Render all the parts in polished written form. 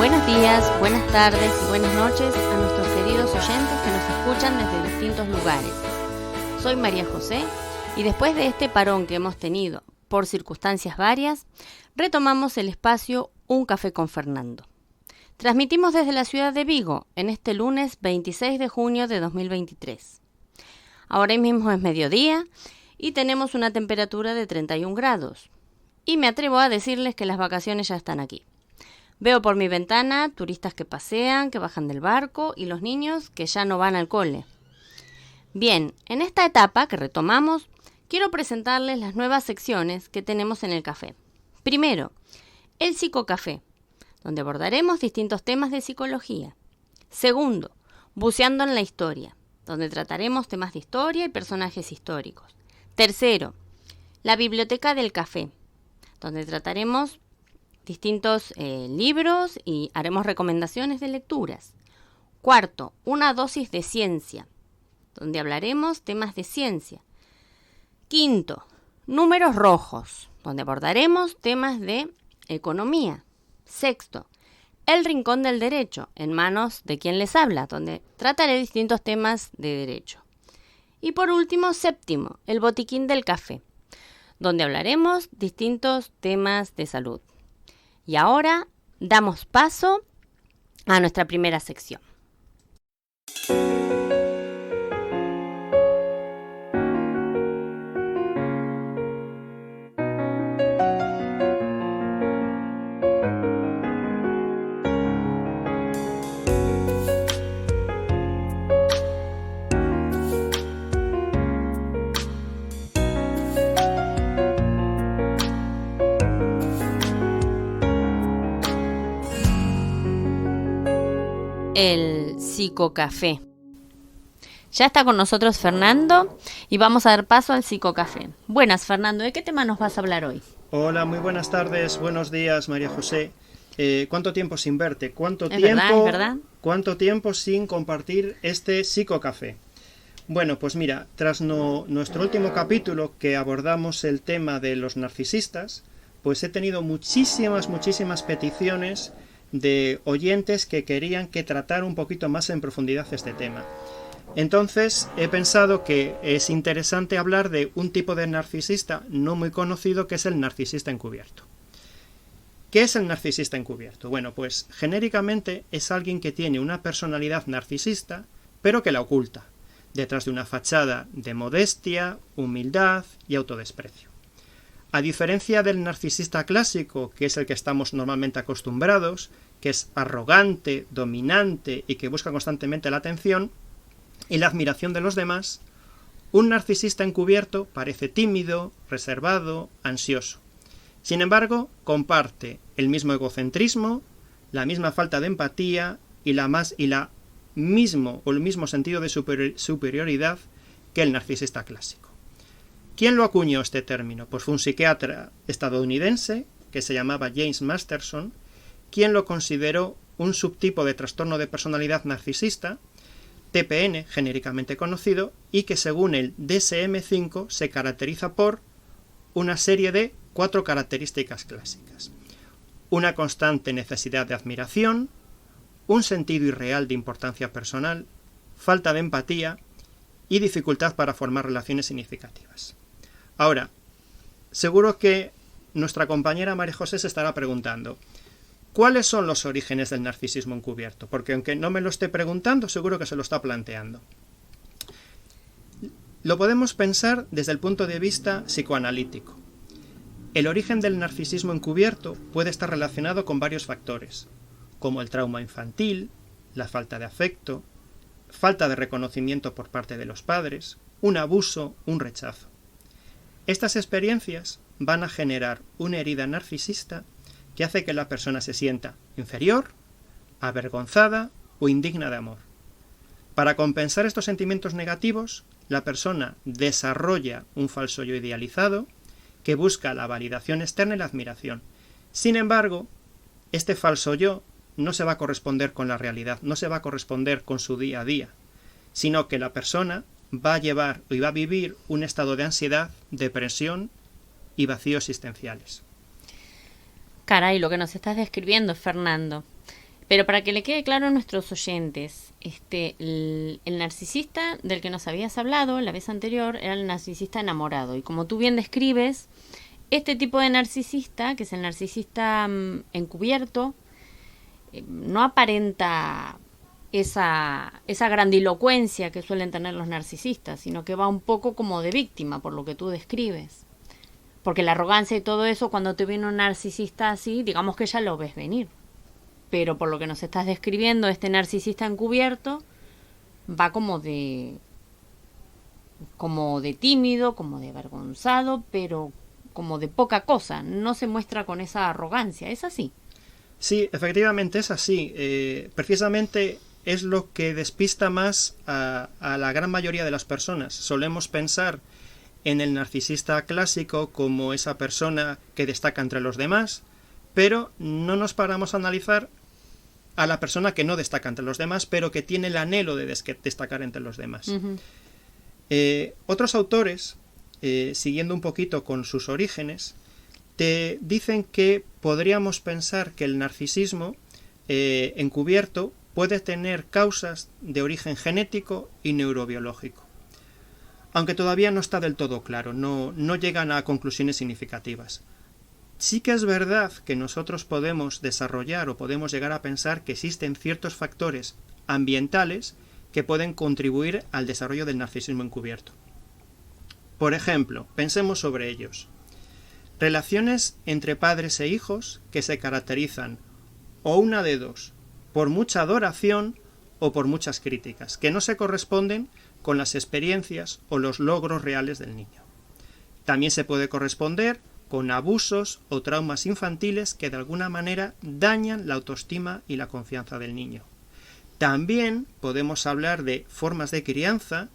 Buenos días, buenas tardes y buenas noches a nuestros queridos oyentes que nos escuchan desde distintos lugares. Soy María José y después de este parón que hemos tenido por circunstancias varias, retomamos el espacio Un Café con Fernando. Transmitimos desde la ciudad de Vigo en este lunes 26 de junio de 2023. Ahora mismo es mediodía y tenemos una temperatura de 31 grados. Y me atrevo a decirles que las vacaciones ya están aquí. Veo por mi ventana turistas que pasean, que bajan del barco y los niños que ya no van al cole. Bien, en esta etapa que retomamos, quiero presentarles las nuevas secciones que tenemos en el café. Primero, el psicocafé, donde abordaremos distintos temas de psicología. Segundo, buceando en la historia, donde trataremos temas de historia y personajes históricos. Tercero, la biblioteca del café, donde trataremos distintos libros y haremos recomendaciones de lecturas. Cuarto, una dosis de ciencia, donde hablaremos temas de ciencia. Quinto, números rojos, donde abordaremos temas de economía. Sexto, el rincón del derecho, en manos de quien les habla, donde trataré distintos temas de derecho. Y por último, séptimo, el botiquín del café, donde hablaremos distintos temas de salud. Y ahora damos paso a nuestra primera sección. El psicocafé. Ya está con nosotros Fernando y vamos a dar paso al psicocafé. Buenas, Fernando, ¿de qué tema nos vas a hablar hoy? Hola, muy buenas tardes, buenos días, María José. ¿Cuánto tiempo sin verte? Es verdad. ¿Cuánto tiempo sin compartir este psicocafé? Bueno, pues mira, tras nuestro último capítulo que abordamos el tema de los narcisistas, pues he tenido muchísimas peticiones de oyentes que querían que tratara un poquito más en profundidad este tema. Entonces he pensado que es interesante hablar de un tipo de narcisista no muy conocido, que es el narcisista encubierto. ¿Qué es el narcisista encubierto? Bueno, pues genéricamente es alguien que tiene una personalidad narcisista, pero que la oculta, detrás de una fachada de modestia, humildad y autodesprecio. A diferencia del narcisista clásico, que es el que estamos normalmente acostumbrados, que es arrogante, dominante y que busca constantemente la atención y la admiración de los demás, un narcisista encubierto parece tímido, reservado, ansioso. Sin embargo, comparte el mismo egocentrismo, la misma falta de empatía y el mismo sentido de superioridad que el narcisista clásico. ¿Quién lo acuñó este término? Pues fue un psiquiatra estadounidense que se llamaba James Masterson, quien lo consideró un subtipo de trastorno de personalidad narcisista, TPN genéricamente conocido, y que según el DSM-5 se caracteriza por una serie de 4 características clásicas: una constante necesidad de admiración, un sentido irreal de importancia personal, falta de empatía y dificultad para formar relaciones significativas. Ahora, seguro que nuestra compañera María José se estará preguntando, ¿cuáles son los orígenes del narcisismo encubierto? Porque aunque no me lo esté preguntando, seguro que se lo está planteando. Lo podemos pensar desde el punto de vista psicoanalítico. El origen del narcisismo encubierto puede estar relacionado con varios factores, como el trauma infantil, la falta de afecto, falta de reconocimiento por parte de los padres, un abuso, un rechazo. Estas experiencias van a generar una herida narcisista que hace que la persona se sienta inferior, avergonzada o indigna de amor. Para compensar estos sentimientos negativos, la persona desarrolla un falso yo idealizado que busca la validación externa y la admiración. Sin embargo, este falso yo no se va a corresponder con la realidad, no se va a corresponder con su día a día, sino que la persona va a vivir un estado de ansiedad, depresión y vacíos existenciales. Caray, lo que nos estás describiendo, Fernando. Pero para que le quede claro a nuestros oyentes, el narcisista del que nos habías hablado la vez anterior era el narcisista enamorado. Y como tú bien describes, este tipo de narcisista, que es el narcisista encubierto, no aparenta esa grandilocuencia que suelen tener los narcisistas, sino que va un poco como de víctima, por lo que tú describes. Porque la arrogancia y todo eso, cuando te viene un narcisista así, digamos que ya lo ves venir. Pero por lo que nos estás describiendo, este narcisista encubierto va como de tímido, como de avergonzado, pero como de poca cosa. No se muestra con esa arrogancia. ¿Es así? Sí, efectivamente es así. Precisamente es lo que despista más a la gran mayoría de las personas. Solemos pensar en el narcisista clásico como esa persona que destaca entre los demás, pero no nos paramos a analizar a la persona que no destaca entre los demás, pero que tiene el anhelo de destacar entre los demás. Uh-huh. Otros autores, siguiendo un poquito con sus orígenes, te dicen que podríamos pensar que el narcisismo encubierto puede tener causas de origen genético y neurobiológico. Aunque todavía no está del todo claro, no llegan a conclusiones significativas. Sí que es verdad que nosotros podemos desarrollar o podemos llegar a pensar que existen ciertos factores ambientales que pueden contribuir al desarrollo del narcisismo encubierto. Por ejemplo, pensemos sobre ellos. Relaciones entre padres e hijos que se caracterizan, o una de dos, por mucha adoración o por muchas críticas, que no se corresponden con las experiencias o los logros reales del niño. También se puede corresponder con abusos o traumas infantiles que de alguna manera dañan la autoestima y la confianza del niño. También podemos hablar de formas de crianza,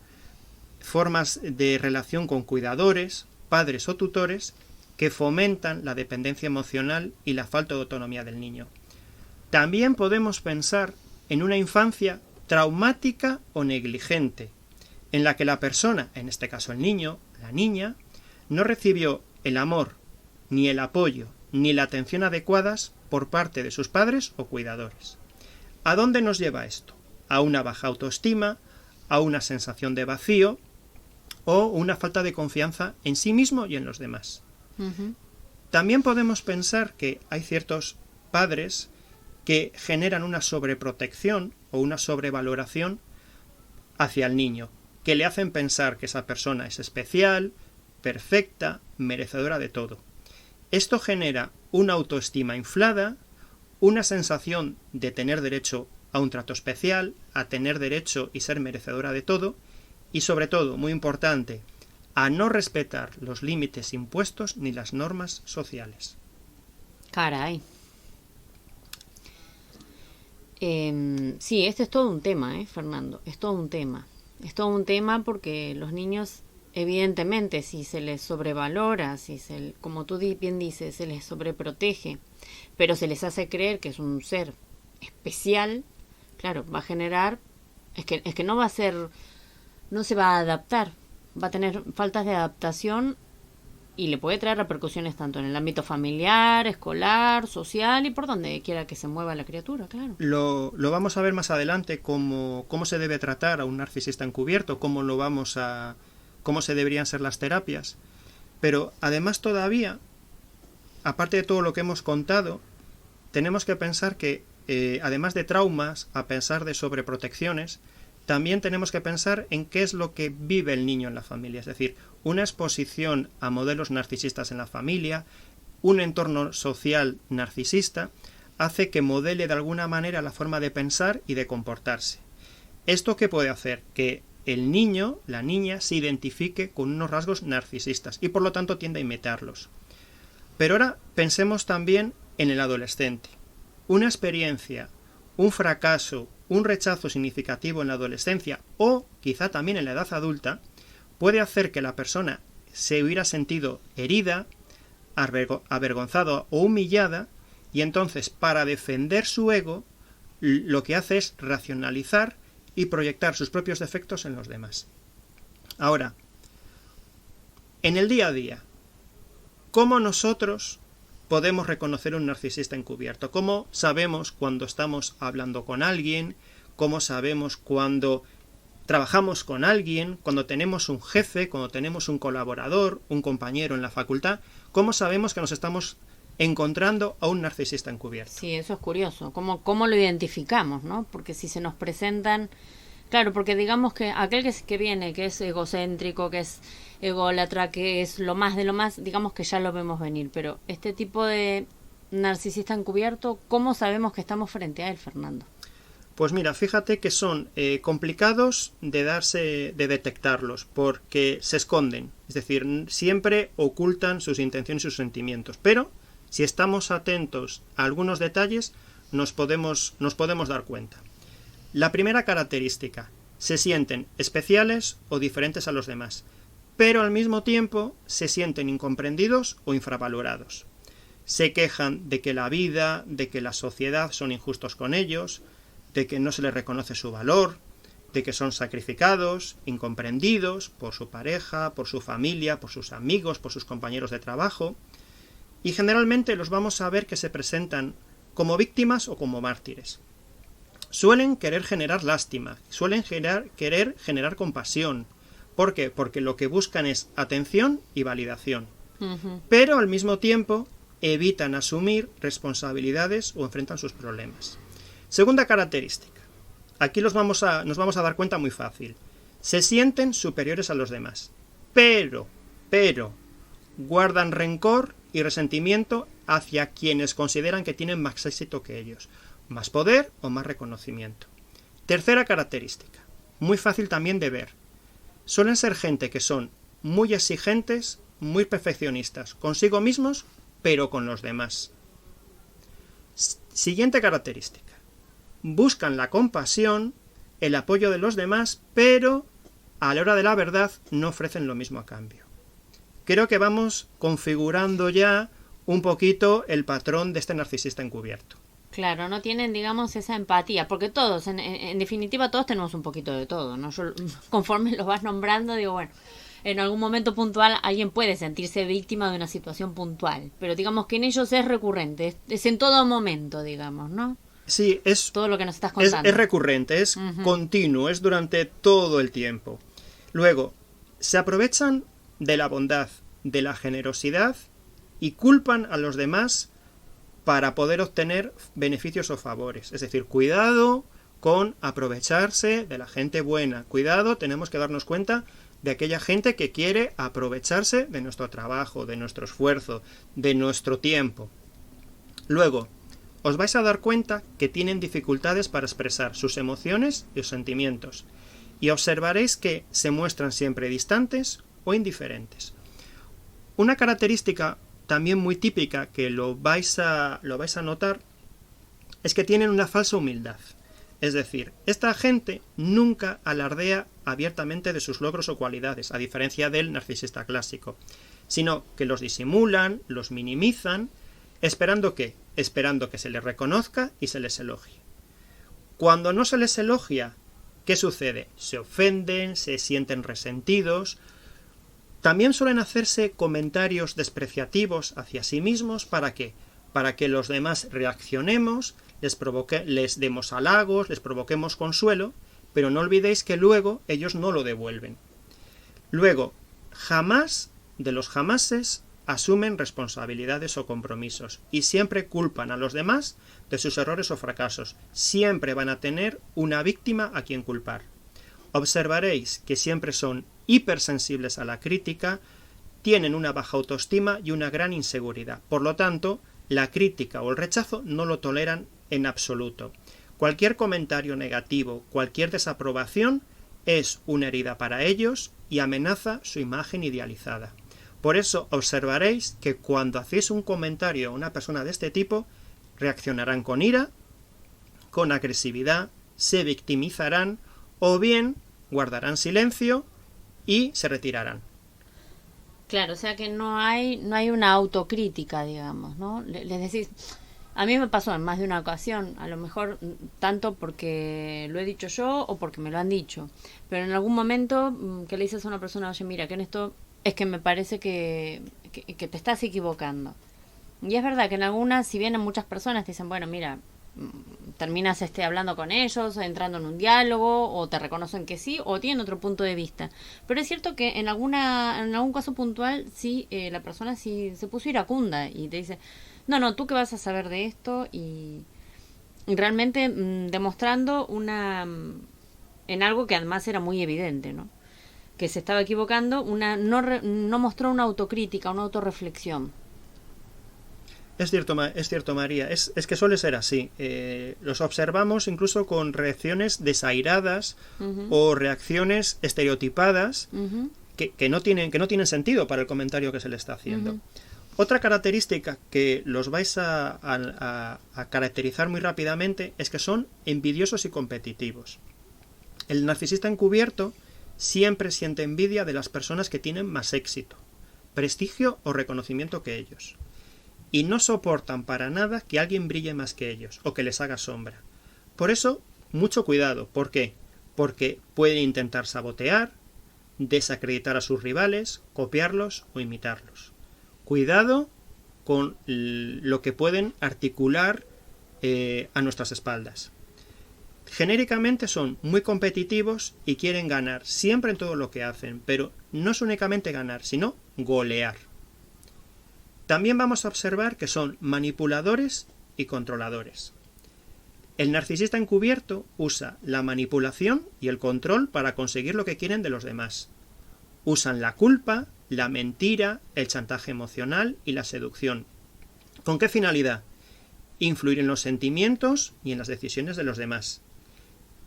formas de relación con cuidadores, padres o tutores, que fomentan la dependencia emocional y la falta de autonomía del niño. También podemos pensar en una infancia traumática o negligente, en la que la persona, en este caso el niño, la niña, no recibió el amor, ni el apoyo, ni la atención adecuadas por parte de sus padres o cuidadores. ¿A dónde nos lleva esto? A una baja autoestima, a una sensación de vacío o una falta de confianza en sí mismo y en los demás. Uh-huh. También podemos pensar que hay ciertos padres que generan una sobreprotección o una sobrevaloración hacia el niño, que le hacen pensar que esa persona es especial, perfecta, merecedora de todo. Esto genera una autoestima inflada, una sensación de tener derecho a un trato especial, a tener derecho y ser merecedora de todo, y sobre todo, muy importante, a no respetar los límites impuestos ni las normas sociales. Caray. Sí, este es todo un tema, Fernando. Es todo un tema. Es todo un tema porque los niños, evidentemente, si se les sobrevalora, como tú bien dices, se les sobreprotege, pero se les hace creer que es un ser especial, claro, va a generar, es que no va a ser, no se va a adaptar, va a tener faltas de adaptación y le puede traer repercusiones tanto en el ámbito familiar, escolar, social y por donde quiera que se mueva la criatura, claro. Lo vamos a ver más adelante cómo se debe tratar a un narcisista encubierto, cómo se deberían ser las terapias. Pero además todavía, aparte de todo lo que hemos contado, tenemos que pensar que además de traumas, a pesar de sobreprotecciones, también tenemos que pensar en qué es lo que vive el niño en la familia. Es decir, una exposición a modelos narcisistas en la familia, un entorno social narcisista, hace que modele de alguna manera la forma de pensar y de comportarse. ¿Esto qué puede hacer? Que el niño, la niña, se identifique con unos rasgos narcisistas y por lo tanto tiende a imitarlos. Pero ahora pensemos también en el adolescente. Una experiencia, un fracaso, un rechazo significativo en la adolescencia o quizá también en la edad adulta puede hacer que la persona se hubiera sentido herida, avergonzada o humillada y entonces para defender su ego lo que hace es racionalizar y proyectar sus propios defectos en los demás. Ahora, en el día a día, ¿cómo nosotros podemos reconocer un narcisista encubierto? ¿Cómo sabemos cuando estamos hablando con alguien? ¿Cómo sabemos cuando trabajamos con alguien? Cuando tenemos un jefe, cuando tenemos un colaborador, un compañero en la facultad, ¿cómo sabemos que nos estamos encontrando a un narcisista encubierto? Sí, eso es curioso. ¿Cómo lo identificamos, no? Porque si se nos presentan... Claro, porque digamos que aquel que viene, que es egocéntrico, que es ególatra, que es lo más de lo más, digamos que ya lo vemos venir. Pero este tipo de narcisista encubierto, ¿cómo sabemos que estamos frente a él, Fernando? Pues mira, fíjate que son complicados de detectarlos, porque se esconden. Es decir, siempre ocultan sus intenciones y sus sentimientos. Pero si estamos atentos a algunos detalles, nos podemos dar cuenta. La primera característica: se sienten especiales o diferentes a los demás, pero al mismo tiempo se sienten incomprendidos o infravalorados. Se quejan de que la vida, de que la sociedad son injustos con ellos, de que no se les reconoce su valor, de que son sacrificados, incomprendidos por su pareja, por su familia, por sus amigos, por sus compañeros de trabajo, y generalmente los vamos a ver que se presentan como víctimas o como mártires. Suelen querer generar lástima, suelen querer generar compasión. ¿Por qué? Porque lo que buscan es atención y validación. Pero al mismo tiempo evitan asumir responsabilidades o enfrentan sus problemas. Segunda característica. Aquí nos vamos a dar cuenta muy fácil. Se sienten superiores a los demás, pero guardan rencor y resentimiento hacia quienes consideran que tienen más éxito que ellos, más poder o más reconocimiento. Tercera característica, muy fácil también de ver. Suelen ser gente que son muy exigentes, muy perfeccionistas, consigo mismos, pero con los demás. Siguiente característica. Buscan la compasión, el apoyo de los demás, pero a la hora de la verdad no ofrecen lo mismo a cambio. Creo que vamos configurando ya un poquito el patrón de este narcisista encubierto. Claro, no tienen, digamos, esa empatía, porque todos, en definitiva, todos tenemos un poquito de todo, ¿no? Yo, conforme lo vas nombrando, digo, bueno, en algún momento puntual alguien puede sentirse víctima de una situación puntual, pero digamos que en ellos es recurrente, es en todo momento, digamos, ¿no? Sí, es todo lo que nos estás contando. Es recurrente, es continuo, es durante todo el tiempo. Luego, se aprovechan de la bondad, de la generosidad y culpan a los demás para poder obtener beneficios o favores. Es decir, cuidado con aprovecharse de la gente buena. Cuidado, tenemos que darnos cuenta de aquella gente que quiere aprovecharse de nuestro trabajo, de nuestro esfuerzo, de nuestro tiempo. Luego, os vais a dar cuenta que tienen dificultades para expresar sus emociones y sus sentimientos, y observaréis que se muestran siempre distantes o indiferentes. Una característica también muy típica que lo vais a notar es que tienen una falsa humildad. Es decir, esta gente nunca alardea abiertamente de sus logros o cualidades, a diferencia del narcisista clásico, sino que los disimulan, los minimizan, esperando que se les reconozca y se les elogie. Cuando no se les elogia, ¿qué sucede? Se ofenden, se sienten resentidos. También suelen hacerse comentarios despreciativos hacia sí mismos. ¿Para qué? Para que los demás reaccionemos, les demos halagos, les provoquemos consuelo, pero no olvidéis que luego ellos no lo devuelven. Luego, jamás de los jamases asumen responsabilidades o compromisos y siempre culpan a los demás de sus errores o fracasos. Siempre van a tener una víctima a quien culpar. Observaréis que siempre son hipersensibles a la crítica, tienen una baja autoestima y una gran inseguridad. Por lo tanto, la crítica o el rechazo no lo toleran en absoluto. Cualquier comentario negativo, cualquier desaprobación es una herida para ellos y amenaza su imagen idealizada. Por eso observaréis que cuando hacéis un comentario a una persona de este tipo, reaccionarán con ira, con agresividad, se victimizarán o bien guardarán silencio y se retirarán. Claro, o sea que no hay una autocrítica, digamos, ¿no? Les decís, a mí me pasó en más de una ocasión, a lo mejor tanto porque lo he dicho yo o porque me lo han dicho, pero en algún momento que le dices a una persona, oye, mira, que en esto es que me parece que te estás equivocando. Y es verdad que en algunas, si bien en muchas personas te dicen, bueno, mira, terminas hablando con ellos, entrando en un diálogo, o te reconocen que sí, o tienen otro punto de vista. Pero es cierto que en algún caso puntual, sí, la persona sí se puso iracunda y te dice, no, ¿tú qué vas a saber de esto? Y realmente demostrando en algo que además era muy evidente, ¿no? Que se estaba equivocando, no mostró una autocrítica, una autorreflexión. Es cierto, María. Es que suele ser así. Los observamos incluso con reacciones desairadas o reacciones estereotipadas que no tienen sentido para el comentario que se le está haciendo. Otra característica que los vais a caracterizar muy rápidamente es que son envidiosos y competitivos. El narcisista encubierto siempre siente envidia de las personas que tienen más éxito, prestigio o reconocimiento que ellos. Y no soportan para nada que alguien brille más que ellos o que les haga sombra. Por eso, mucho cuidado. ¿Por qué? Porque pueden intentar sabotear, desacreditar a sus rivales, copiarlos o imitarlos. Cuidado con lo que pueden articular a nuestras espaldas. Genéricamente son muy competitivos y quieren ganar siempre en todo lo que hacen, pero no es únicamente ganar, sino golear. También vamos a observar que son manipuladores y controladores. El narcisista encubierto usa la manipulación y el control para conseguir lo que quieren de los demás. Usan la culpa, la mentira, el chantaje emocional y la seducción. ¿Con qué finalidad? Influir en los sentimientos y en las decisiones de los demás.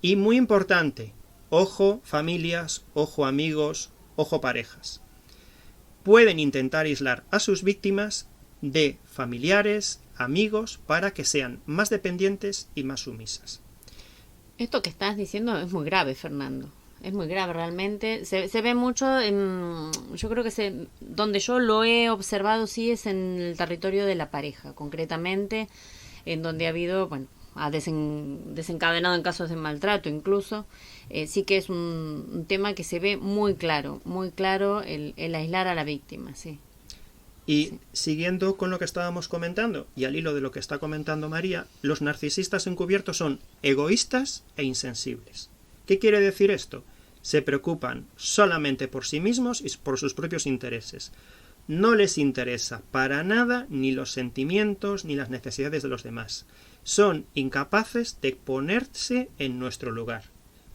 Y muy importante, ojo familias, ojo amigos, ojo parejas. Pueden intentar aislar a sus víctimas de familiares, amigos, para que sean más dependientes y más sumisas. Esto que estás diciendo es muy grave, Fernando. Es muy grave realmente. Se ve mucho, yo creo que donde yo lo he observado sí es en el territorio de la pareja, concretamente, en donde ha habido, ha desencadenado en casos de maltrato incluso. Sí que es un tema que se ve muy claro el aislar a la víctima, sí. Y sí, siguiendo con lo que estábamos comentando, y al hilo de lo que está comentando María, los narcisistas encubiertos son egoístas e insensibles. ¿Qué quiere decir esto? Se preocupan solamente por sí mismos y por sus propios intereses. No les interesa para nada ni los sentimientos ni las necesidades de los demás. Son incapaces de ponerse en nuestro lugar.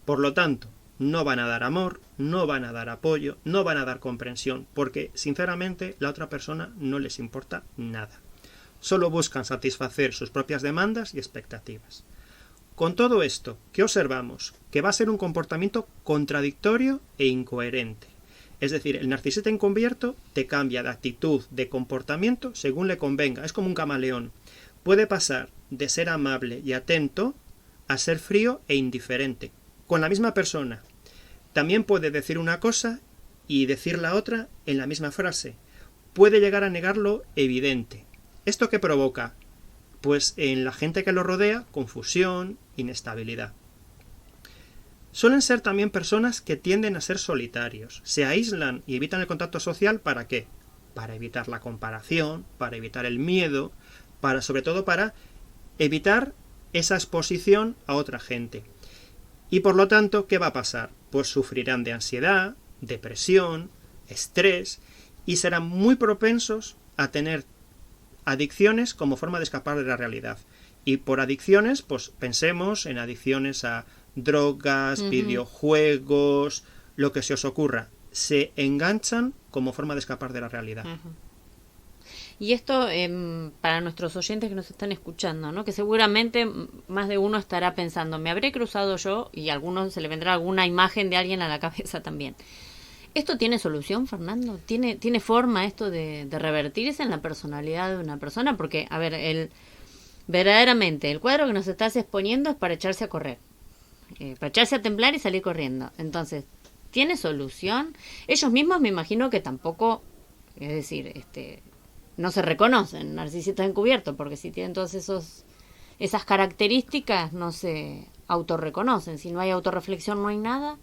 Por lo tanto, no van a dar amor, no van a dar apoyo, no van a dar comprensión, porque sinceramente la otra persona no les importa nada. Solo buscan satisfacer sus propias demandas y expectativas. Con todo esto, ¿qué observamos? Que va a ser un comportamiento contradictorio e incoherente. Es decir, el narcisista encubierto te cambia de actitud, de comportamiento, según le convenga. Es como un camaleón. Puede pasar de ser amable y atento a ser frío e indiferente, con la misma persona. También puede decir una cosa y decir la otra en la misma frase. Puede llegar a negar lo evidente. ¿Esto qué provoca? Pues en la gente que lo rodea, confusión, inestabilidad. Suelen ser también personas que tienden a ser solitarios. Se aíslan y evitan el contacto social, ¿para qué? Para evitar la comparación, para evitar el miedo, sobre todo para evitar esa exposición a otra gente. Y por lo tanto, ¿qué va a pasar? Pues sufrirán de ansiedad, depresión, estrés y serán muy propensos a tener adicciones como forma de escapar de la realidad. Y por adicciones, pues pensemos en adicciones a drogas, videojuegos, lo que se os ocurra. Se enganchan como forma de escapar de la realidad. Y esto para nuestros oyentes que nos están escuchando, ¿no? Que seguramente más de uno estará pensando, me habré cruzado yo, y a algunos se le vendrá alguna imagen de alguien a la cabeza también. ¿Esto tiene solución, Fernando? ¿Tiene forma esto de revertirse en la personalidad de una persona? Porque, a ver, verdaderamente el cuadro que nos estás exponiendo es para echarse a correr, para echarse a temblar y salir corriendo. Entonces, ¿tiene solución? Ellos mismos me imagino que tampoco, es decir, no se reconocen narcisistas encubiertos, porque si tienen todas esas características no se autorreconocen. Si no hay autorreflexión no hay nada.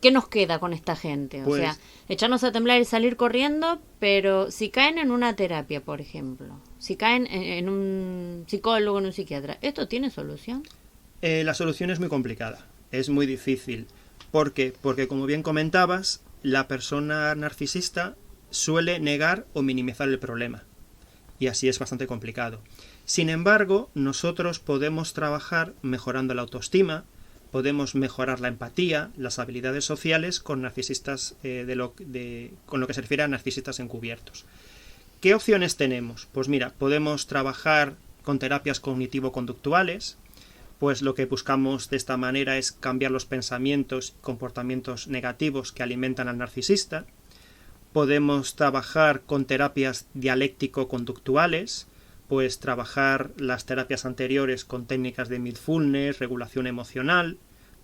¿qué nos queda con esta gente? Pues, o sea, echarnos a temblar y salir corriendo, pero si caen en una terapia, por ejemplo, si caen en un psicólogo, en un psiquiatra, ¿esto tiene solución? La solución es muy complicada, es muy difícil. ¿Por qué? Porque, como bien comentabas, la persona narcisista suele negar o minimizar el problema. Y así es bastante complicado. Sin embargo, nosotros podemos trabajar mejorando la autoestima, podemos mejorar la empatía, las habilidades sociales con narcisistas, con lo que se refiere a narcisistas encubiertos. ¿Qué opciones tenemos? Pues mira, podemos trabajar con terapias cognitivo-conductuales, pues lo que buscamos de esta manera es cambiar los pensamientos y comportamientos negativos que alimentan al narcisista. Podemos trabajar con terapias dialéctico-conductuales, pues trabajar las terapias anteriores con técnicas de mindfulness, regulación emocional,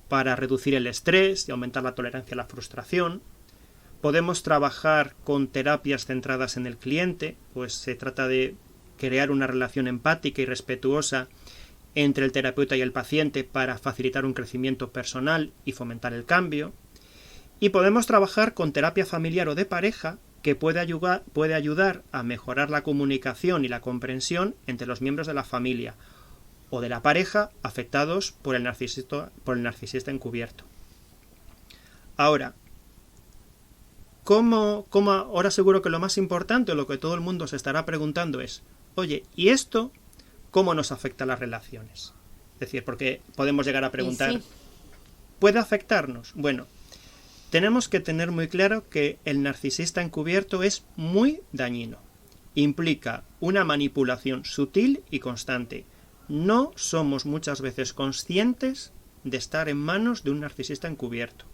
para reducir el estrés y aumentar la tolerancia a la frustración. Podemos trabajar con terapias centradas en el cliente, pues se trata de crear una relación empática y respetuosa entre el terapeuta y el paciente para facilitar un crecimiento personal y fomentar el cambio. Y podemos trabajar con terapia familiar o de pareja que puede ayudar a mejorar la comunicación y la comprensión entre los miembros de la familia o de la pareja afectados por el narcisista encubierto. Ahora, ahora seguro que lo más importante o lo que todo el mundo se estará preguntando es, oye, ¿y esto cómo nos afecta a las relaciones? Es decir, porque podemos llegar a preguntar, sí. ¿puede afectarnos? Bueno, tenemos que tener muy claro que el narcisista encubierto es muy dañino. Implica una manipulación sutil y constante. No somos muchas veces conscientes de estar en manos de un narcisista encubierto.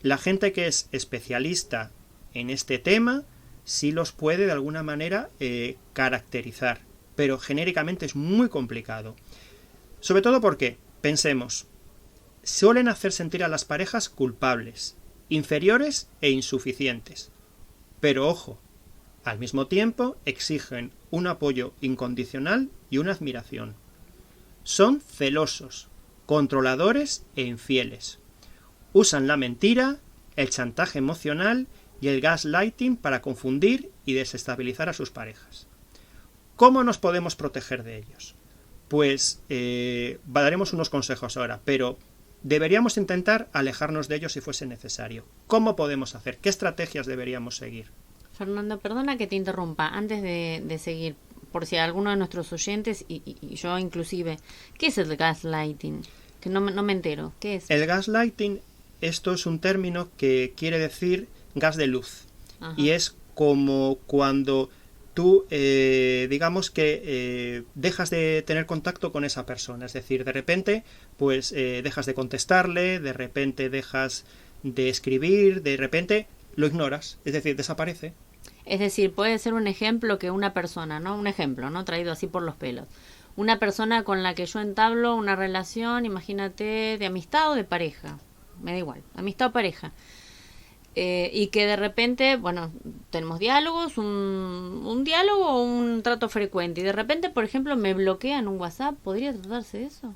La gente que es especialista en este tema sí los puede de alguna manera caracterizar, pero genéricamente es muy complicado. Sobre todo porque, pensemos, suelen hacer sentir a las parejas culpables, inferiores e insuficientes. Pero ojo, al mismo tiempo exigen un apoyo incondicional y una admiración. Son celosos, controladores e infieles. Usan la mentira, el chantaje emocional y el gaslighting para confundir y desestabilizar a sus parejas. ¿Cómo nos podemos proteger de ellos? Pues daremos unos consejos ahora, pero deberíamos intentar alejarnos de ellos si fuese necesario. ¿Cómo podemos hacer? ¿Qué estrategias deberíamos seguir? Fernando, perdona que te interrumpa. Antes de seguir, por si alguno de nuestros oyentes, y yo inclusive, ¿qué es el gaslighting? Que no me entero. ¿Qué es? El gaslighting, esto es un término que quiere decir gas de luz. Ajá. Y es como cuando tú, digamos que dejas de tener contacto con esa persona. Es decir, de repente, pues dejas de contestarle, de repente dejas de escribir, de repente lo ignoras. Es decir, desaparece. Es decir, puede ser un ejemplo que una persona, ¿no? Un ejemplo, ¿no? Traído así por los pelos. Una persona con la que yo entablo una relación, imagínate, de amistad o de pareja. Me da igual, amistad o pareja. Y que de repente, bueno, tenemos diálogos, un diálogo o un trato frecuente. Y de repente, por ejemplo, me bloquean un WhatsApp. ¿Podría tratarse de eso?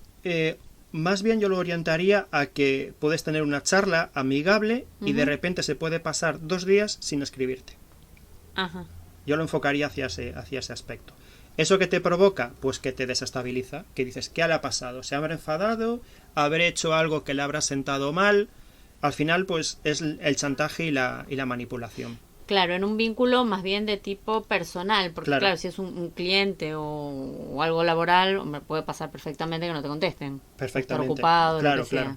Más bien yo lo orientaría a que puedes tener una charla amigable y de repente se puede pasar 2 días sin escribirte. Ajá. Yo lo enfocaría hacia ese aspecto. ¿Eso que te provoca? Pues que te desestabiliza, que dices, ¿qué le ha pasado? ¿Se habrá enfadado? ¿Habré hecho algo que le habrá sentado mal? Al final, pues, es el chantaje y la manipulación. Claro, en un vínculo más bien de tipo personal, porque claro, si es un cliente o algo laboral, hombre, puede pasar perfectamente que no te contesten. Perfectamente. Estar ocupado,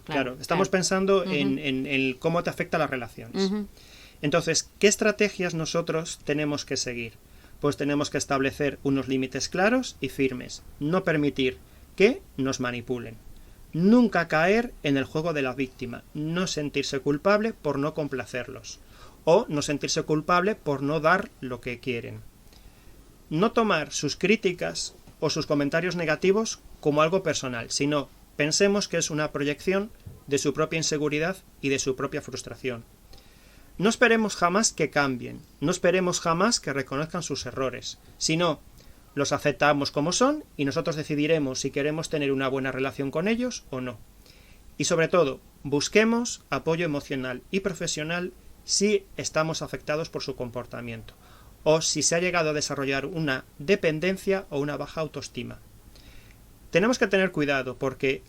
Claro. Estamos pensando en cómo te afecta las relaciones. Entonces, ¿qué estrategias nosotros tenemos que seguir? Pues tenemos que establecer unos límites claros y firmes. No permitir que nos manipulen. Nunca caer en el juego de la víctima. No sentirse culpable por no complacerlos. O no sentirse culpable por no dar lo que quieren. No tomar sus críticas o sus comentarios negativos como algo personal, sino pensemos que es una proyección de su propia inseguridad y de su propia frustración. No esperemos jamás que cambien, no esperemos jamás que reconozcan sus errores, sino los aceptamos como son y nosotros decidiremos si queremos tener una buena relación con ellos o no. Y sobre todo, busquemos apoyo emocional y profesional si estamos afectados por su comportamiento o si se ha llegado a desarrollar una dependencia o una baja autoestima. Tenemos que tener cuidado porque,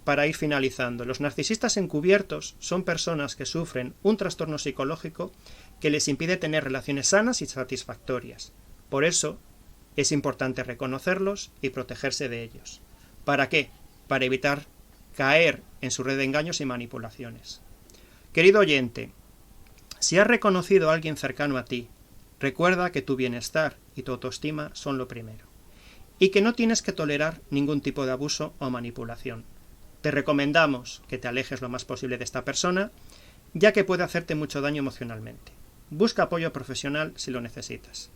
para ir finalizando, los narcisistas encubiertos son personas que sufren un trastorno psicológico que les impide tener relaciones sanas y satisfactorias. Por eso es importante reconocerlos y protegerse de ellos. ¿Para qué? Para evitar caer en su red de engaños y manipulaciones. Querido oyente, si has reconocido a alguien cercano a ti, recuerda que tu bienestar y tu autoestima son lo primero, y que no tienes que tolerar ningún tipo de abuso o manipulación. Te recomendamos que te alejes lo más posible de esta persona, ya que puede hacerte mucho daño emocionalmente. Busca apoyo profesional si lo necesitas.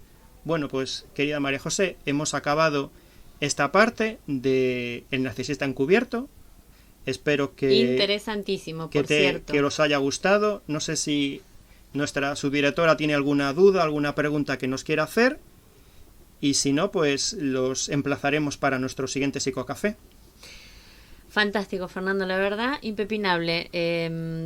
Bueno, pues, querida María José, hemos acabado esta parte de El narcisista encubierto. Espero que... Interesantísimo, por cierto. Que os haya gustado. No sé si nuestra subdirectora tiene alguna duda, alguna pregunta que nos quiera hacer. Y si no, pues los emplazaremos para nuestro siguiente psicocafé. Fantástico, Fernando, la verdad, impepinable.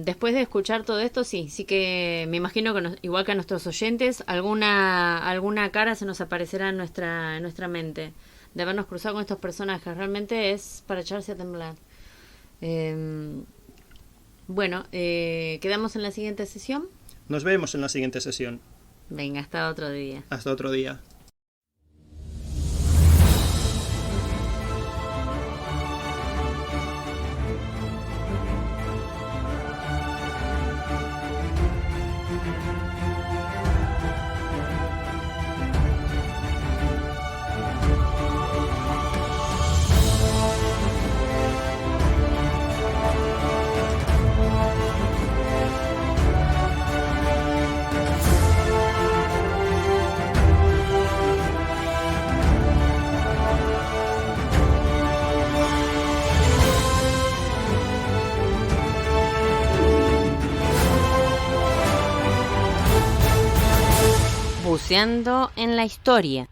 Después de escuchar todo esto, sí que me imagino que igual que a nuestros oyentes, alguna cara se nos aparecerá en nuestra mente de habernos cruzado con estos personajes. Realmente es para echarse a temblar. Quedamos en la siguiente sesión. Nos vemos en la siguiente sesión. Venga, hasta otro día. Hasta otro día. Buceando en la historia.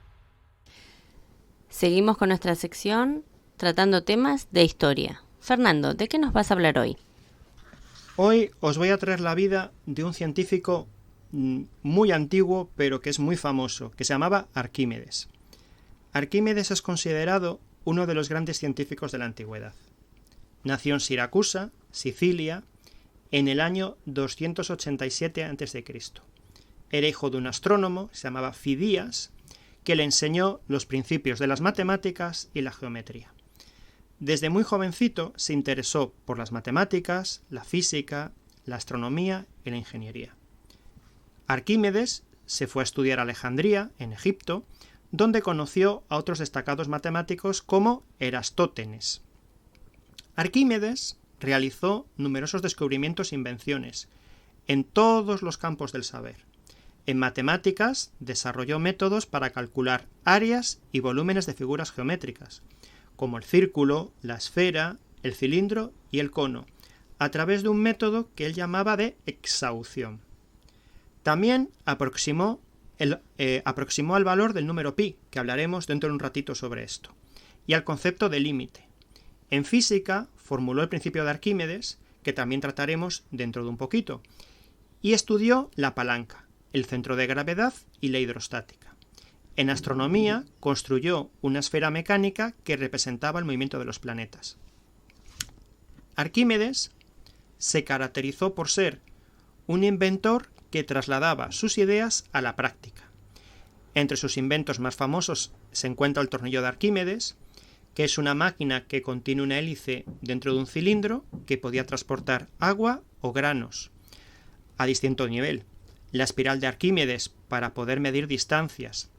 Seguimos con nuestra sección tratando temas de historia. Fernando, ¿de qué nos vas a hablar hoy? Hoy os voy a traer la vida de un científico muy antiguo, pero que es muy famoso, que se llamaba Arquímedes. Arquímedes es considerado uno de los grandes científicos de la antigüedad. Nació en Siracusa, Sicilia, en el año 287 a.C. Era hijo de un astrónomo, se llamaba Fidías, que le enseñó los principios de las matemáticas y la geometría. Desde muy jovencito se interesó por las matemáticas, la física, la astronomía y la ingeniería. Arquímedes se fue a estudiar a Alejandría, en Egipto, donde conoció a otros destacados matemáticos como Erastótenes. Arquímedes realizó numerosos descubrimientos e invenciones en todos los campos del saber. En matemáticas desarrolló métodos para calcular áreas y volúmenes de figuras geométricas, como el círculo, la esfera, el cilindro y el cono, a través de un método que él llamaba de exhaución. También aproximó al valor del número pi, que hablaremos dentro de un ratito sobre esto, y al concepto de límite. En física formuló el principio de Arquímedes, que también trataremos dentro de un poquito, y estudió la palanca, el centro de gravedad y la hidrostática. En astronomía construyó una esfera mecánica que representaba el movimiento de los planetas. Arquímedes se caracterizó por ser un inventor que trasladaba sus ideas a la práctica. Entre sus inventos más famosos se encuentra el tornillo de Arquímedes, que es una máquina que contiene una hélice dentro de un cilindro que podía transportar agua o granos a distinto nivel. La espiral de Arquímedes para poder medir distancias,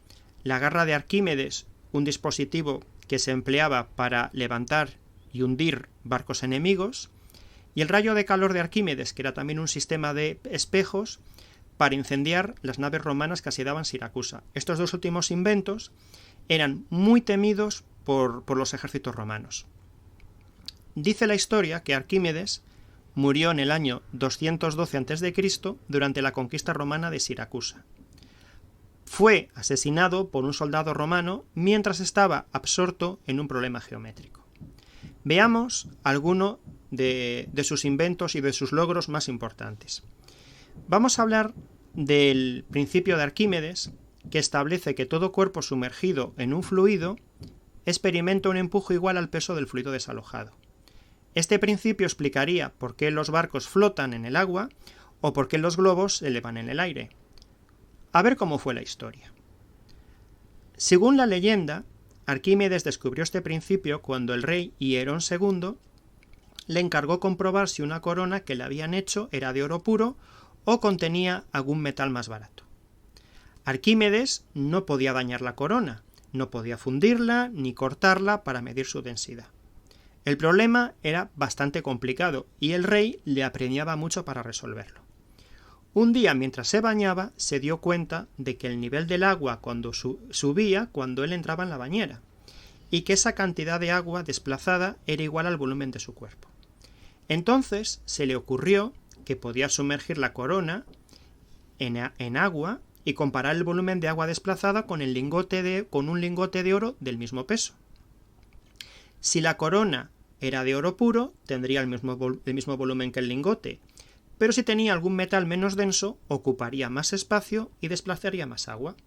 la garra de Arquímedes, un dispositivo que se empleaba para levantar y hundir barcos enemigos, y el rayo de calor de Arquímedes, que era también un sistema de espejos para incendiar las naves romanas que asediaban Siracusa. Estos dos últimos inventos eran muy temidos por los ejércitos romanos. Dice la historia que Arquímedes murió en el año 212 a.C. durante la conquista romana de Siracusa. Fue asesinado por un soldado romano mientras estaba absorto en un problema geométrico. Veamos alguno de sus inventos y de sus logros más importantes. Vamos a hablar del principio de Arquímedes, que establece que todo cuerpo sumergido en un fluido experimenta un empuje igual al peso del fluido desalojado. Este principio explicaría por qué los barcos flotan en el agua o por qué los globos se elevan en el aire. A ver cómo fue la historia. Según la leyenda, Arquímedes descubrió este principio cuando el rey Hierón II le encargó comprobar si una corona que le habían hecho era de oro puro o contenía algún metal más barato. Arquímedes no podía dañar la corona, no podía fundirla ni cortarla para medir su densidad. El problema era bastante complicado y el rey le apremiaba mucho para resolverlo. Un día, mientras se bañaba, se dio cuenta de que el nivel del agua subía cuando él entraba en la bañera, y que esa cantidad de agua desplazada era igual al volumen de su cuerpo. Entonces se le ocurrió que podía sumergir la corona en agua y comparar el volumen de agua desplazada con un lingote de oro del mismo peso. Si la corona era de oro puro, tendría el mismo volumen que el lingote, pero si tenía algún metal menos denso, ocuparía más espacio y desplazaría más agua.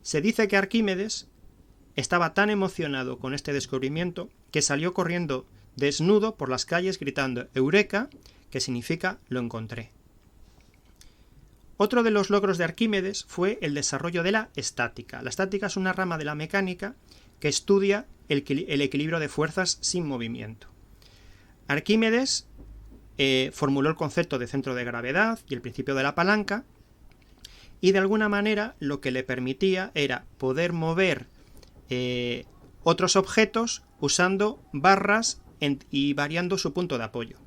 Se dice que Arquímedes estaba tan emocionado con este descubrimiento que salió corriendo desnudo por las calles gritando «Eureka», que significa «lo encontré». Otro de los logros de Arquímedes fue el desarrollo de la estática. La estática es una rama de la mecánica que estudia el equilibrio de fuerzas sin movimiento. Arquímedes formuló el concepto de centro de gravedad y el principio de la palanca, y de alguna manera lo que le permitía era poder mover otros objetos usando barras y variando su punto de apoyo.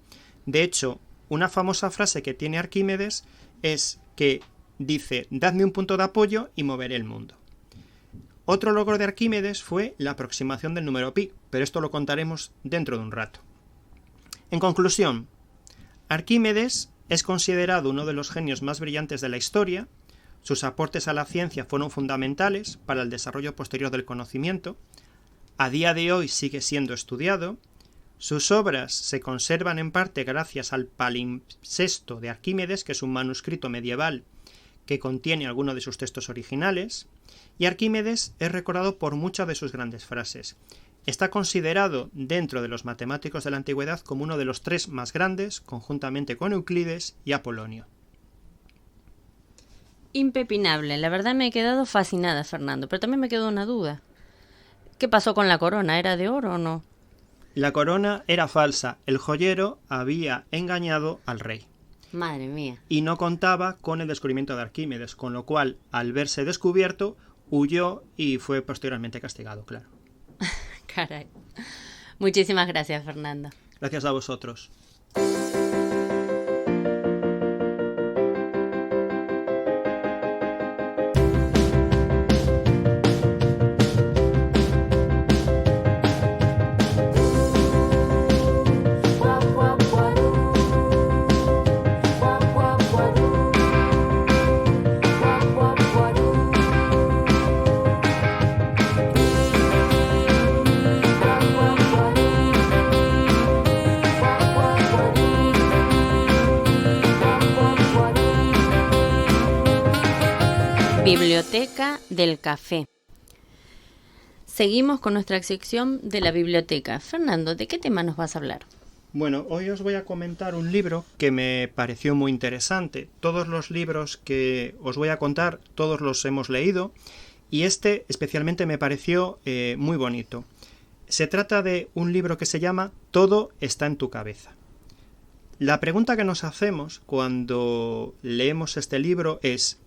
De hecho, una famosa frase que tiene Arquímedes es que dice: «Dadme un punto de apoyo y moveré el mundo». Otro logro de Arquímedes fue la aproximación del número pi, pero esto lo contaremos dentro de un rato. En conclusión, Arquímedes es considerado uno de los genios más brillantes de la historia. Sus aportes a la ciencia fueron fundamentales para el desarrollo posterior del conocimiento. A día de hoy sigue siendo estudiado. Sus obras se conservan en parte gracias al Palimpsesto de Arquímedes, que es un manuscrito medieval que contiene algunos de sus textos originales, y Arquímedes es recordado por muchas de sus grandes frases. Está considerado dentro de los matemáticos de la antigüedad como uno de los 3 más grandes, conjuntamente con Euclides y Apolonio. Impepinable, la verdad me he quedado fascinada, Fernando, pero también me quedó una duda. ¿Qué pasó con la corona? ¿Era de oro o no? La corona era falsa, el joyero había engañado al rey. Madre mía. Y no contaba con el descubrimiento de Arquímedes, con lo cual, al verse descubierto, huyó y fue posteriormente castigado, claro. Caray. Muchísimas gracias, Fernando. Gracias a vosotros. Biblioteca del Café. Seguimos con nuestra sección de la biblioteca. Fernando, ¿de qué tema nos vas a hablar? Bueno, hoy os voy a comentar un libro que me pareció muy interesante. Todos los libros que os voy a contar, todos los hemos leído, y este especialmente me pareció muy bonito. Se trata de un libro que se llama Todo está en tu cabeza. La pregunta que nos hacemos cuando leemos este libro es: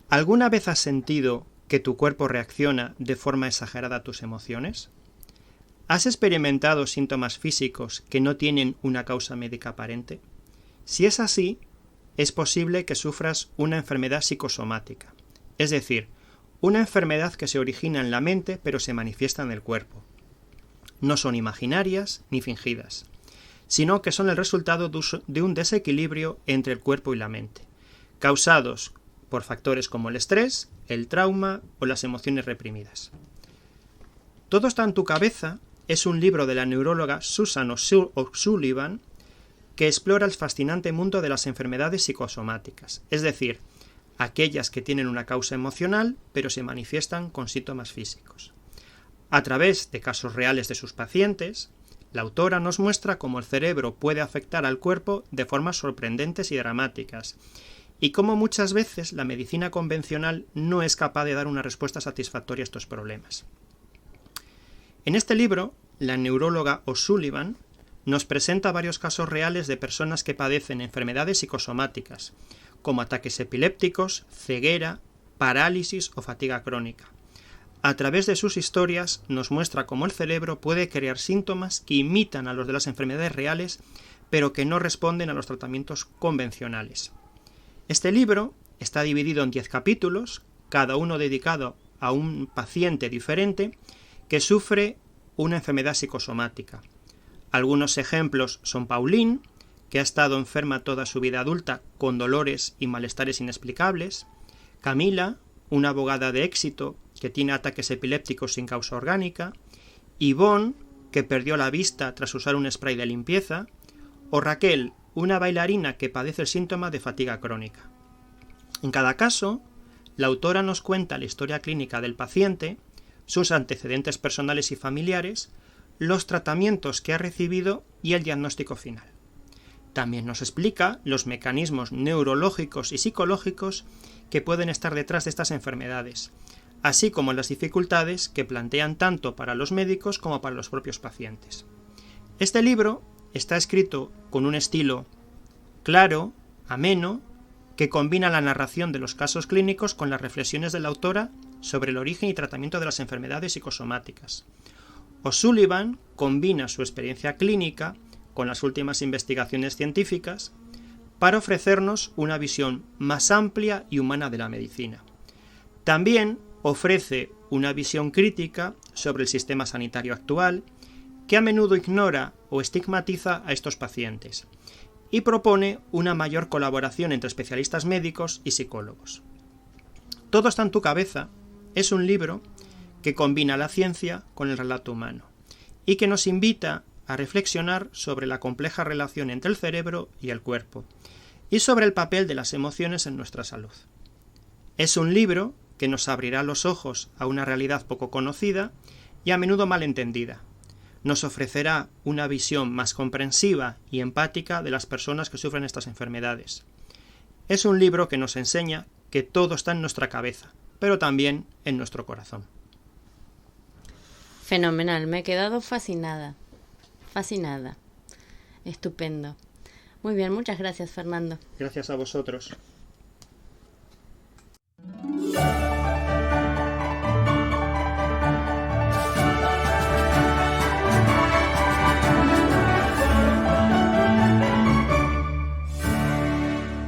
¿alguna vez has sentido que tu cuerpo reacciona de forma exagerada a tus emociones? ¿Has experimentado síntomas físicos que no tienen una causa médica aparente? Si es así, es posible que sufras una enfermedad psicosomática, es decir, una enfermedad que se origina en la mente pero se manifiesta en el cuerpo. No son imaginarias ni fingidas, sino que son el resultado de un desequilibrio entre el cuerpo y la mente, causados por factores como el estrés, el trauma o las emociones reprimidas. Todo está en tu cabeza es un libro de la neuróloga Susan O'Sullivan que explora el fascinante mundo de las enfermedades psicosomáticas, es decir, aquellas que tienen una causa emocional pero se manifiestan con síntomas físicos. A través de casos reales de sus pacientes, la autora nos muestra cómo el cerebro puede afectar al cuerpo de formas sorprendentes y dramáticas, y cómo muchas veces la medicina convencional no es capaz de dar una respuesta satisfactoria a estos problemas. En este libro, la neuróloga O'Sullivan nos presenta varios casos reales de personas que padecen enfermedades psicosomáticas, como ataques epilépticos, ceguera, parálisis o fatiga crónica. A través de sus historias nos muestra cómo el cerebro puede crear síntomas que imitan a los de las enfermedades reales, pero que no responden a los tratamientos convencionales. Este libro está dividido en 10 capítulos, cada uno dedicado a un paciente diferente que sufre una enfermedad psicosomática. Algunos ejemplos son Pauline, que ha estado enferma toda su vida adulta con dolores y malestares inexplicables; Camila, una abogada de éxito que tiene ataques epilépticos sin causa orgánica; Yvonne, que perdió la vista tras usar un spray de limpieza; o Raquel, una bailarina que padece el síntoma de fatiga crónica. En cada caso, la autora nos cuenta la historia clínica del paciente, sus antecedentes personales y familiares, los tratamientos que ha recibido y el diagnóstico final. También nos explica los mecanismos neurológicos y psicológicos que pueden estar detrás de estas enfermedades, así como las dificultades que plantean tanto para los médicos como para los propios pacientes. Este libro está escrito con un estilo claro, ameno, que combina la narración de los casos clínicos con las reflexiones de la autora sobre el origen y tratamiento de las enfermedades psicosomáticas. O'Sullivan combina su experiencia clínica con las últimas investigaciones científicas para ofrecernos una visión más amplia y humana de la medicina. También ofrece una visión crítica sobre el sistema sanitario actual, que a menudo ignora o estigmatiza a estos pacientes, y propone una mayor colaboración entre especialistas médicos y psicólogos. Todo está en tu cabeza es un libro que combina la ciencia con el relato humano y que nos invita a reflexionar sobre la compleja relación entre el cerebro y el cuerpo y sobre el papel de las emociones en nuestra salud. Es un libro que nos abrirá los ojos a una realidad poco conocida y a menudo mal entendida. Nos ofrecerá una visión más comprensiva y empática de las personas que sufren estas enfermedades. Es un libro que nos enseña que todo está en nuestra cabeza, pero también en nuestro corazón. Fenomenal, me he quedado fascinada. Fascinada. Estupendo. Muy bien, muchas gracias, Fernando. Gracias a vosotros.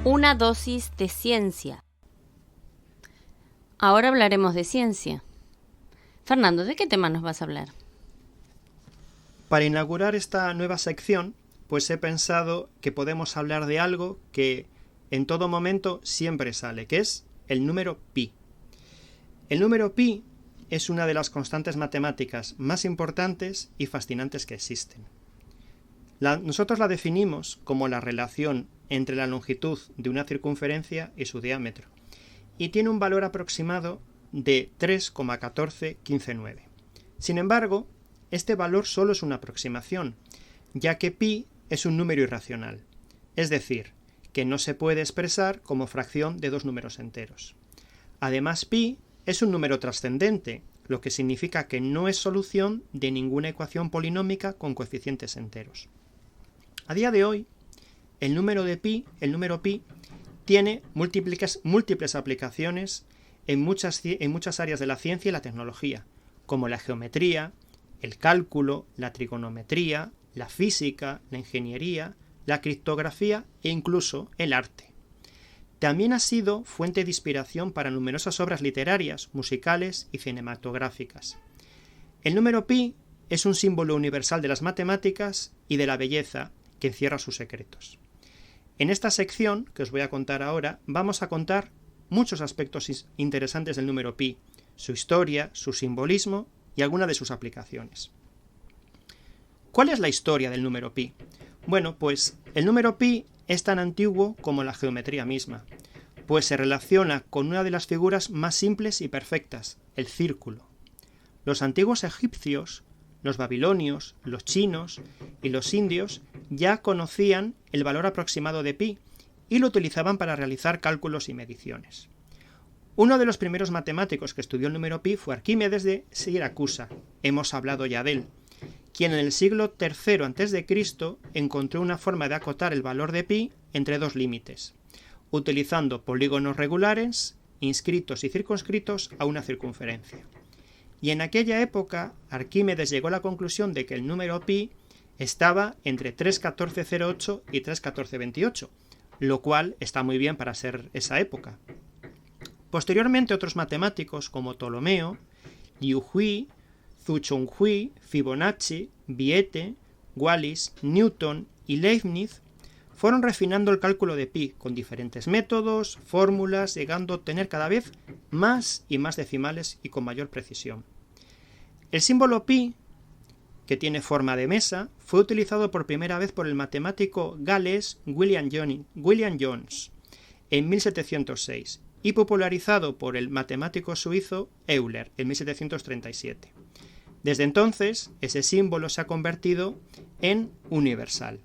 Una dosis de ciencia. Ahora hablaremos de ciencia. Fernando, ¿de qué tema nos vas a hablar? Para inaugurar esta nueva sección, pues he pensado que podemos hablar de algo que en todo momento siempre sale, que es el número pi. El número pi es una de las constantes matemáticas más importantes y fascinantes que existen. Nosotros la definimos como la relación entre la longitud de una circunferencia y su diámetro, y tiene un valor aproximado de 3,14159. Sin embargo, este valor solo es una aproximación, ya que pi es un número irracional, es decir, que no se puede expresar como fracción de dos números enteros. Además, pi es un número trascendente, lo que significa que no es solución de ninguna ecuación polinómica con coeficientes enteros. A día de hoy, el número pi, tiene múltiples aplicaciones en muchas áreas de la ciencia y la tecnología, como la geometría, el cálculo, la trigonometría, la física, la ingeniería, la criptografía e incluso el arte. También ha sido fuente de inspiración para numerosas obras literarias, musicales y cinematográficas. El número pi es un símbolo universal de las matemáticas y de la belleza que encierra sus secretos. En esta sección, que os voy a contar ahora, vamos a contar muchos aspectos interesantes del número pi, su historia, su simbolismo y algunas de sus aplicaciones. ¿Cuál es la historia del número pi? Bueno, pues el número pi es tan antiguo como la geometría misma, pues se relaciona con una de las figuras más simples y perfectas, el círculo. Los antiguos egipcios, los babilonios, los chinos y los indios ya conocían el valor aproximado de pi y lo utilizaban para realizar cálculos y mediciones. Uno de los primeros matemáticos que estudió el número pi fue Arquímedes de Siracusa, hemos hablado ya de él, quien en el siglo III a.C. encontró una forma de acotar el valor de pi entre dos límites, utilizando polígonos regulares, inscritos y circunscritos a una circunferencia. Y en aquella época, Arquímedes llegó a la conclusión de que el número pi estaba entre 3,1408 y 3,1428, lo cual está muy bien para ser esa época. Posteriormente, otros matemáticos como Ptolomeo, Liu Hui, Zhu Chonghui, Fibonacci, Viete, Wallis, Newton y Leibniz fueron refinando el cálculo de pi con diferentes métodos, fórmulas, llegando a obtener cada vez más y más decimales y con mayor precisión. El símbolo pi, que tiene forma de mesa, fue utilizado por primera vez por el matemático galés William Jones en 1706 y popularizado por el matemático suizo Euler en 1737. Desde entonces, ese símbolo se ha convertido en universal.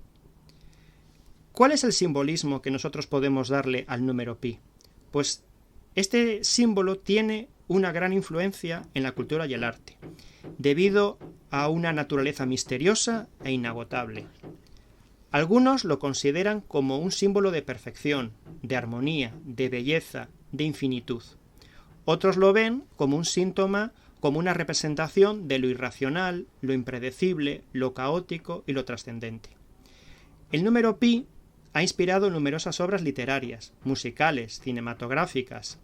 ¿Cuál es el simbolismo que nosotros podemos darle al número pi? Pues este símbolo tiene una gran influencia en la cultura y el arte, debido a una naturaleza misteriosa e inagotable. Algunos lo consideran como un símbolo de perfección, de armonía, de belleza, de infinitud. Otros lo ven como un síntoma, como una representación de lo irracional, lo impredecible, lo caótico y lo trascendente. El número pi ha inspirado numerosas obras literarias, musicales, cinematográficas,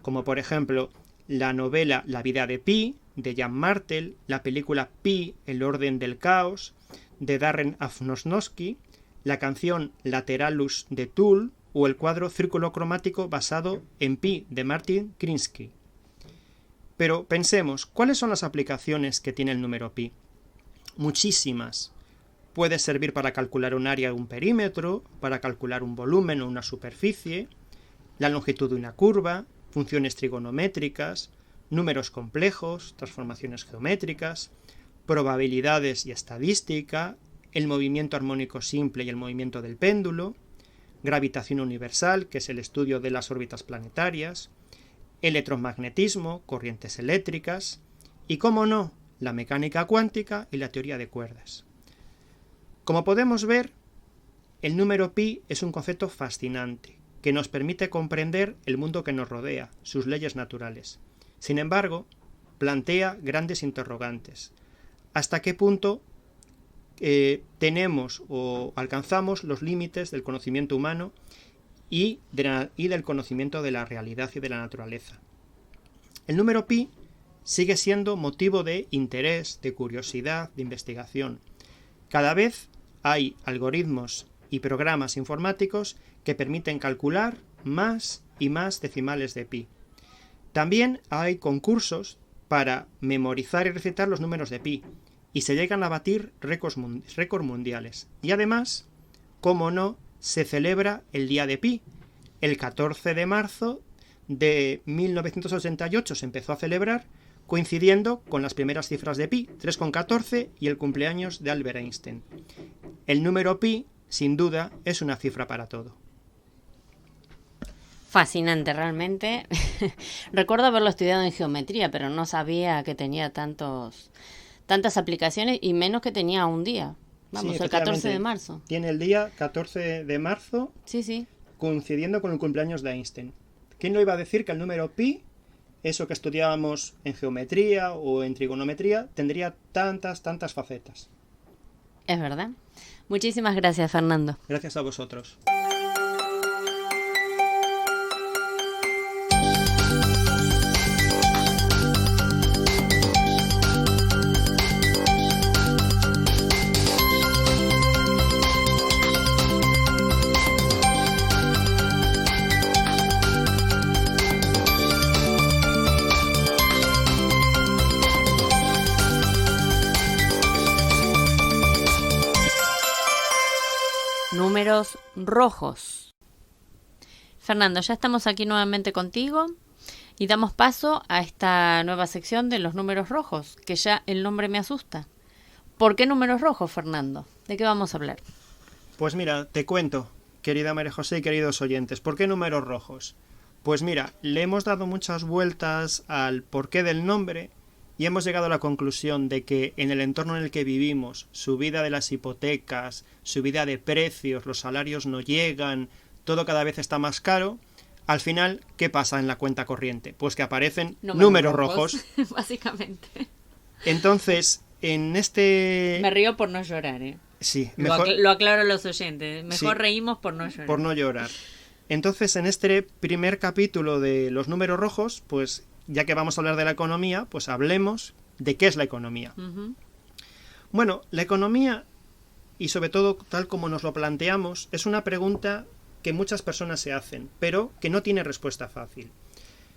como por ejemplo la novela La vida de Pi, de Jan Martel, la película Pi, el orden del caos, de Darren Aronofsky, la canción Lateralus de Tool o el cuadro Círculo cromático basado en Pi, de Martin Krinsky. Pero pensemos, ¿cuáles son las aplicaciones que tiene el número pi? Muchísimas. Puede servir para calcular un área o un perímetro, para calcular un volumen o una superficie, la longitud de una curva, funciones trigonométricas, números complejos, transformaciones geométricas, probabilidades y estadística, el movimiento armónico simple y el movimiento del péndulo, gravitación universal, que es el estudio de las órbitas planetarias, electromagnetismo, corrientes eléctricas y, cómo no, la mecánica cuántica y la teoría de cuerdas. Como podemos ver, el número pi es un concepto fascinante que nos permite comprender el mundo que nos rodea, sus leyes naturales. Sin embargo, plantea grandes interrogantes. ¿Hasta qué punto tenemos o alcanzamos los límites del conocimiento humano y del conocimiento de la realidad y de la naturaleza? El número pi sigue siendo motivo de interés, de curiosidad, de investigación. Cada vez hay algoritmos y programas informáticos que permiten calcular más y más decimales de pi. También hay concursos para memorizar y recitar los números de pi, y se llegan a batir récords mundiales. Y además, cómo no, se celebra el Día de Pi. El 14 de marzo de 1988 se empezó a celebrar, coincidiendo con las primeras cifras de pi, 3,14, y el cumpleaños de Albert Einstein. El número pi, sin duda, es una cifra para todo. Fascinante, realmente. Recuerdo haberlo estudiado en geometría, pero no sabía que tenía tantas aplicaciones y menos que tenía un día. Vamos, sí, el 14 de marzo. Tiene el día 14 de marzo, sí, coincidiendo con el cumpleaños de Einstein. ¿Quién lo iba a decir que el número pi, eso que estudiábamos en geometría o en trigonometría, tendría tantas facetas? Es verdad. Muchísimas gracias, Fernando. Gracias a vosotros. números rojos. Fernando, ya estamos aquí nuevamente contigo y damos paso a esta nueva sección de los números rojos, que ya el nombre me asusta. ¿Por qué números rojos, Fernando? ¿De qué vamos a hablar? Pues mira, te cuento, querida María José y queridos oyentes, ¿por qué números rojos? Pues mira, le hemos dado muchas vueltas al porqué del nombre y hemos llegado a la conclusión de que en el entorno en el que vivimos, subida de las hipotecas, subida de precios, los salarios no llegan, todo cada vez está más caro. Al final, ¿qué pasa en la cuenta corriente? Pues que aparecen números rojos. Básicamente. Entonces, en este... Me río por no llorar, ¿eh? Sí, mejor... lo aclaro a los oyentes. Mejor sí, reímos por no llorar. Por no llorar. Entonces, en este primer capítulo de los números rojos, pues ya que vamos a hablar de la economía, pues hablemos de qué es la economía. Uh-huh. Bueno, la economía, y sobre todo tal como nos lo planteamos, es una pregunta que muchas personas se hacen, pero que no tiene respuesta fácil.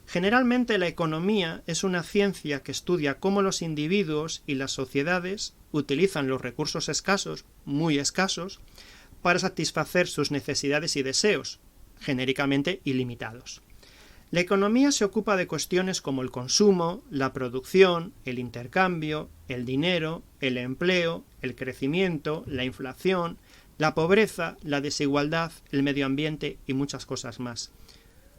Generalmente la economía es una ciencia que estudia cómo los individuos y las sociedades utilizan los recursos escasos, muy escasos, para satisfacer sus necesidades y deseos, genéricamente ilimitados. La economía se ocupa de cuestiones como el consumo, la producción, el intercambio, el dinero, el empleo, el crecimiento, la inflación, la pobreza, la desigualdad, el medio ambiente y muchas cosas más.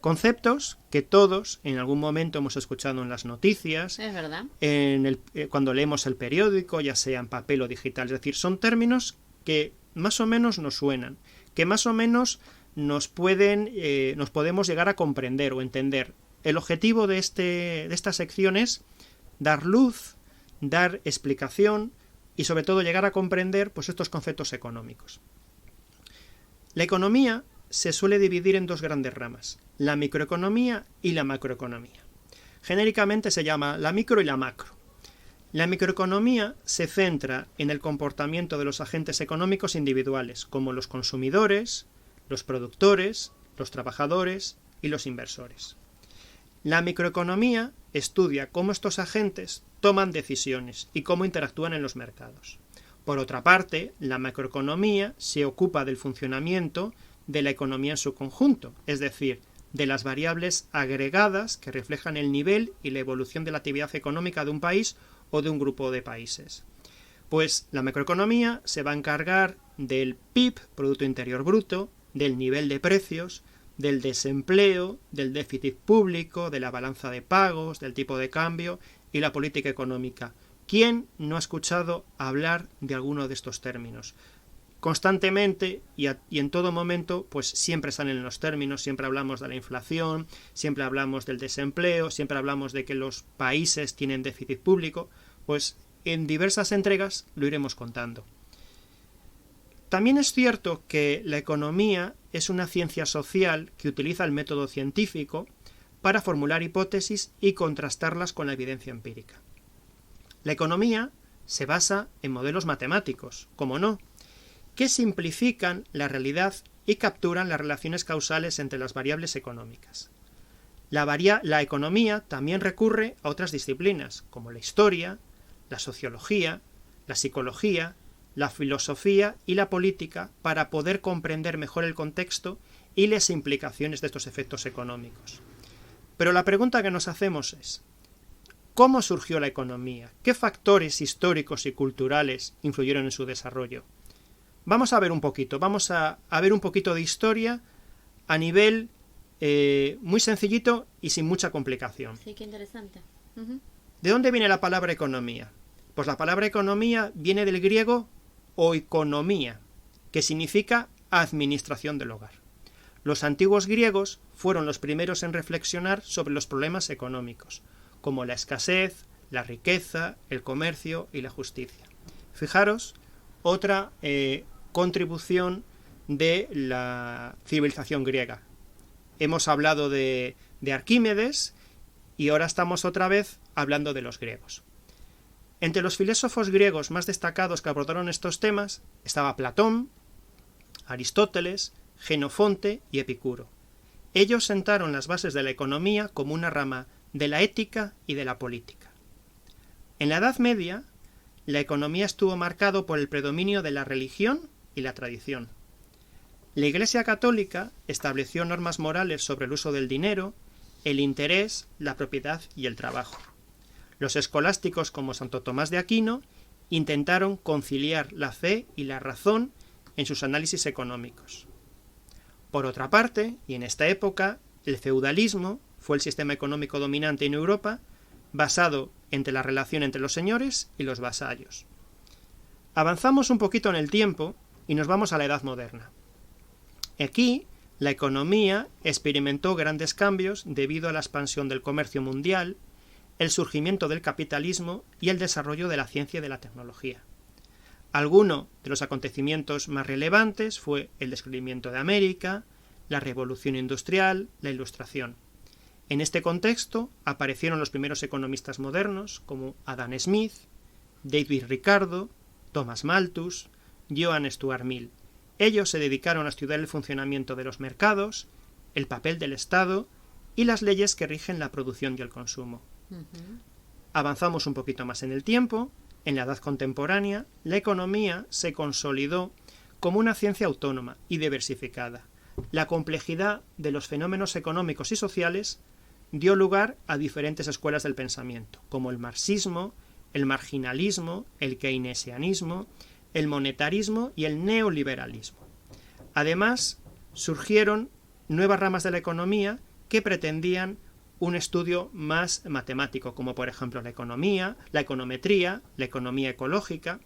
Conceptos que todos en algún momento hemos escuchado en las noticias, es verdad, cuando leemos el periódico, ya sea en papel o digital. Es decir, son términos que más o menos nos suenan, que más o menos nos podemos llegar a comprender o entender. El objetivo de esta sección es dar luz, dar explicación y sobre todo llegar a comprender pues, estos conceptos económicos. La economía se suele dividir en dos grandes ramas, la microeconomía y la macroeconomía. Genéricamente se llama la micro y la macro. La microeconomía se centra en el comportamiento de los agentes económicos individuales, como los consumidores, los productores, los trabajadores y los inversores. La microeconomía estudia cómo estos agentes toman decisiones y cómo interactúan en los mercados. Por otra parte, la macroeconomía se ocupa del funcionamiento de la economía en su conjunto, es decir, de las variables agregadas que reflejan el nivel y la evolución de la actividad económica de un país o de un grupo de países. Pues la macroeconomía se va a encargar del PIB, Producto Interior Bruto, del nivel de precios, del desempleo, del déficit público, de la balanza de pagos, del tipo de cambio y la política económica. ¿Quién no ha escuchado hablar de alguno de estos términos? Constantemente y en todo momento, pues siempre salen los términos, siempre hablamos de la inflación, siempre hablamos del desempleo, siempre hablamos de que los países tienen déficit público, pues en diversas entregas lo iremos contando. También es cierto que la economía es una ciencia social que utiliza el método científico para formular hipótesis y contrastarlas con la evidencia empírica. La economía se basa en modelos matemáticos, como no, que simplifican la realidad y capturan las relaciones causales entre las variables económicas. La economía también recurre a otras disciplinas, como la historia, la sociología, la psicología, la filosofía y la política para poder comprender mejor el contexto y las implicaciones de estos efectos económicos. Pero la pregunta que nos hacemos es, ¿cómo surgió la economía? ¿Qué factores históricos y culturales influyeron en su desarrollo? Vamos a ver un poquito, ver un poquito de historia a nivel muy sencillito y sin mucha complicación. Sí, qué interesante. Uh-huh. ¿De dónde viene la palabra economía? Pues la palabra economía viene del griego oikonomía, que significa administración del hogar. Los antiguos griegos fueron los primeros en reflexionar sobre los problemas económicos, como la escasez, la riqueza, el comercio y la justicia. Fijaros, otra contribución de la civilización griega. Hemos hablado de Arquímedes y ahora estamos otra vez hablando de los griegos. Entre los filósofos griegos más destacados que abordaron estos temas estaba Platón, Aristóteles, Jenofonte y Epicuro. Ellos sentaron las bases de la economía como una rama de la ética y de la política. En la Edad Media, la economía estuvo marcado por el predominio de la religión y la tradición. La Iglesia Católica estableció normas morales sobre el uso del dinero, el interés, la propiedad y el trabajo. Los escolásticos como Santo Tomás de Aquino intentaron conciliar la fe y la razón en sus análisis económicos. Por otra parte, y en esta época, el feudalismo fue el sistema económico dominante en Europa, basado entre la relación entre los señores y los vasallos. Avanzamos un poquito en el tiempo y nos vamos a la Edad Moderna. Aquí, la economía experimentó grandes cambios debido a la expansión del comercio mundial, el surgimiento del capitalismo y el desarrollo de la ciencia y de la tecnología. Alguno de los acontecimientos más relevantes fue el descubrimiento de América, la Revolución Industrial, la Ilustración. En este contexto aparecieron los primeros economistas modernos como Adam Smith, David Ricardo, Thomas Malthus, Johann Stuart Mill. Ellos se dedicaron a estudiar el funcionamiento de los mercados, el papel del Estado y las leyes que rigen la producción y el consumo. Avanzamos un poquito más en el tiempo. En la Edad Contemporánea, la economía se consolidó como una ciencia autónoma y diversificada. La complejidad de los fenómenos económicos y sociales dio lugar a diferentes escuelas del pensamiento, como el marxismo, el marginalismo, el keynesianismo, el monetarismo y el neoliberalismo. Además, surgieron nuevas ramas de la economía que pretendían un estudio más matemático, como por ejemplo la economía, la econometría, la economía ecológica.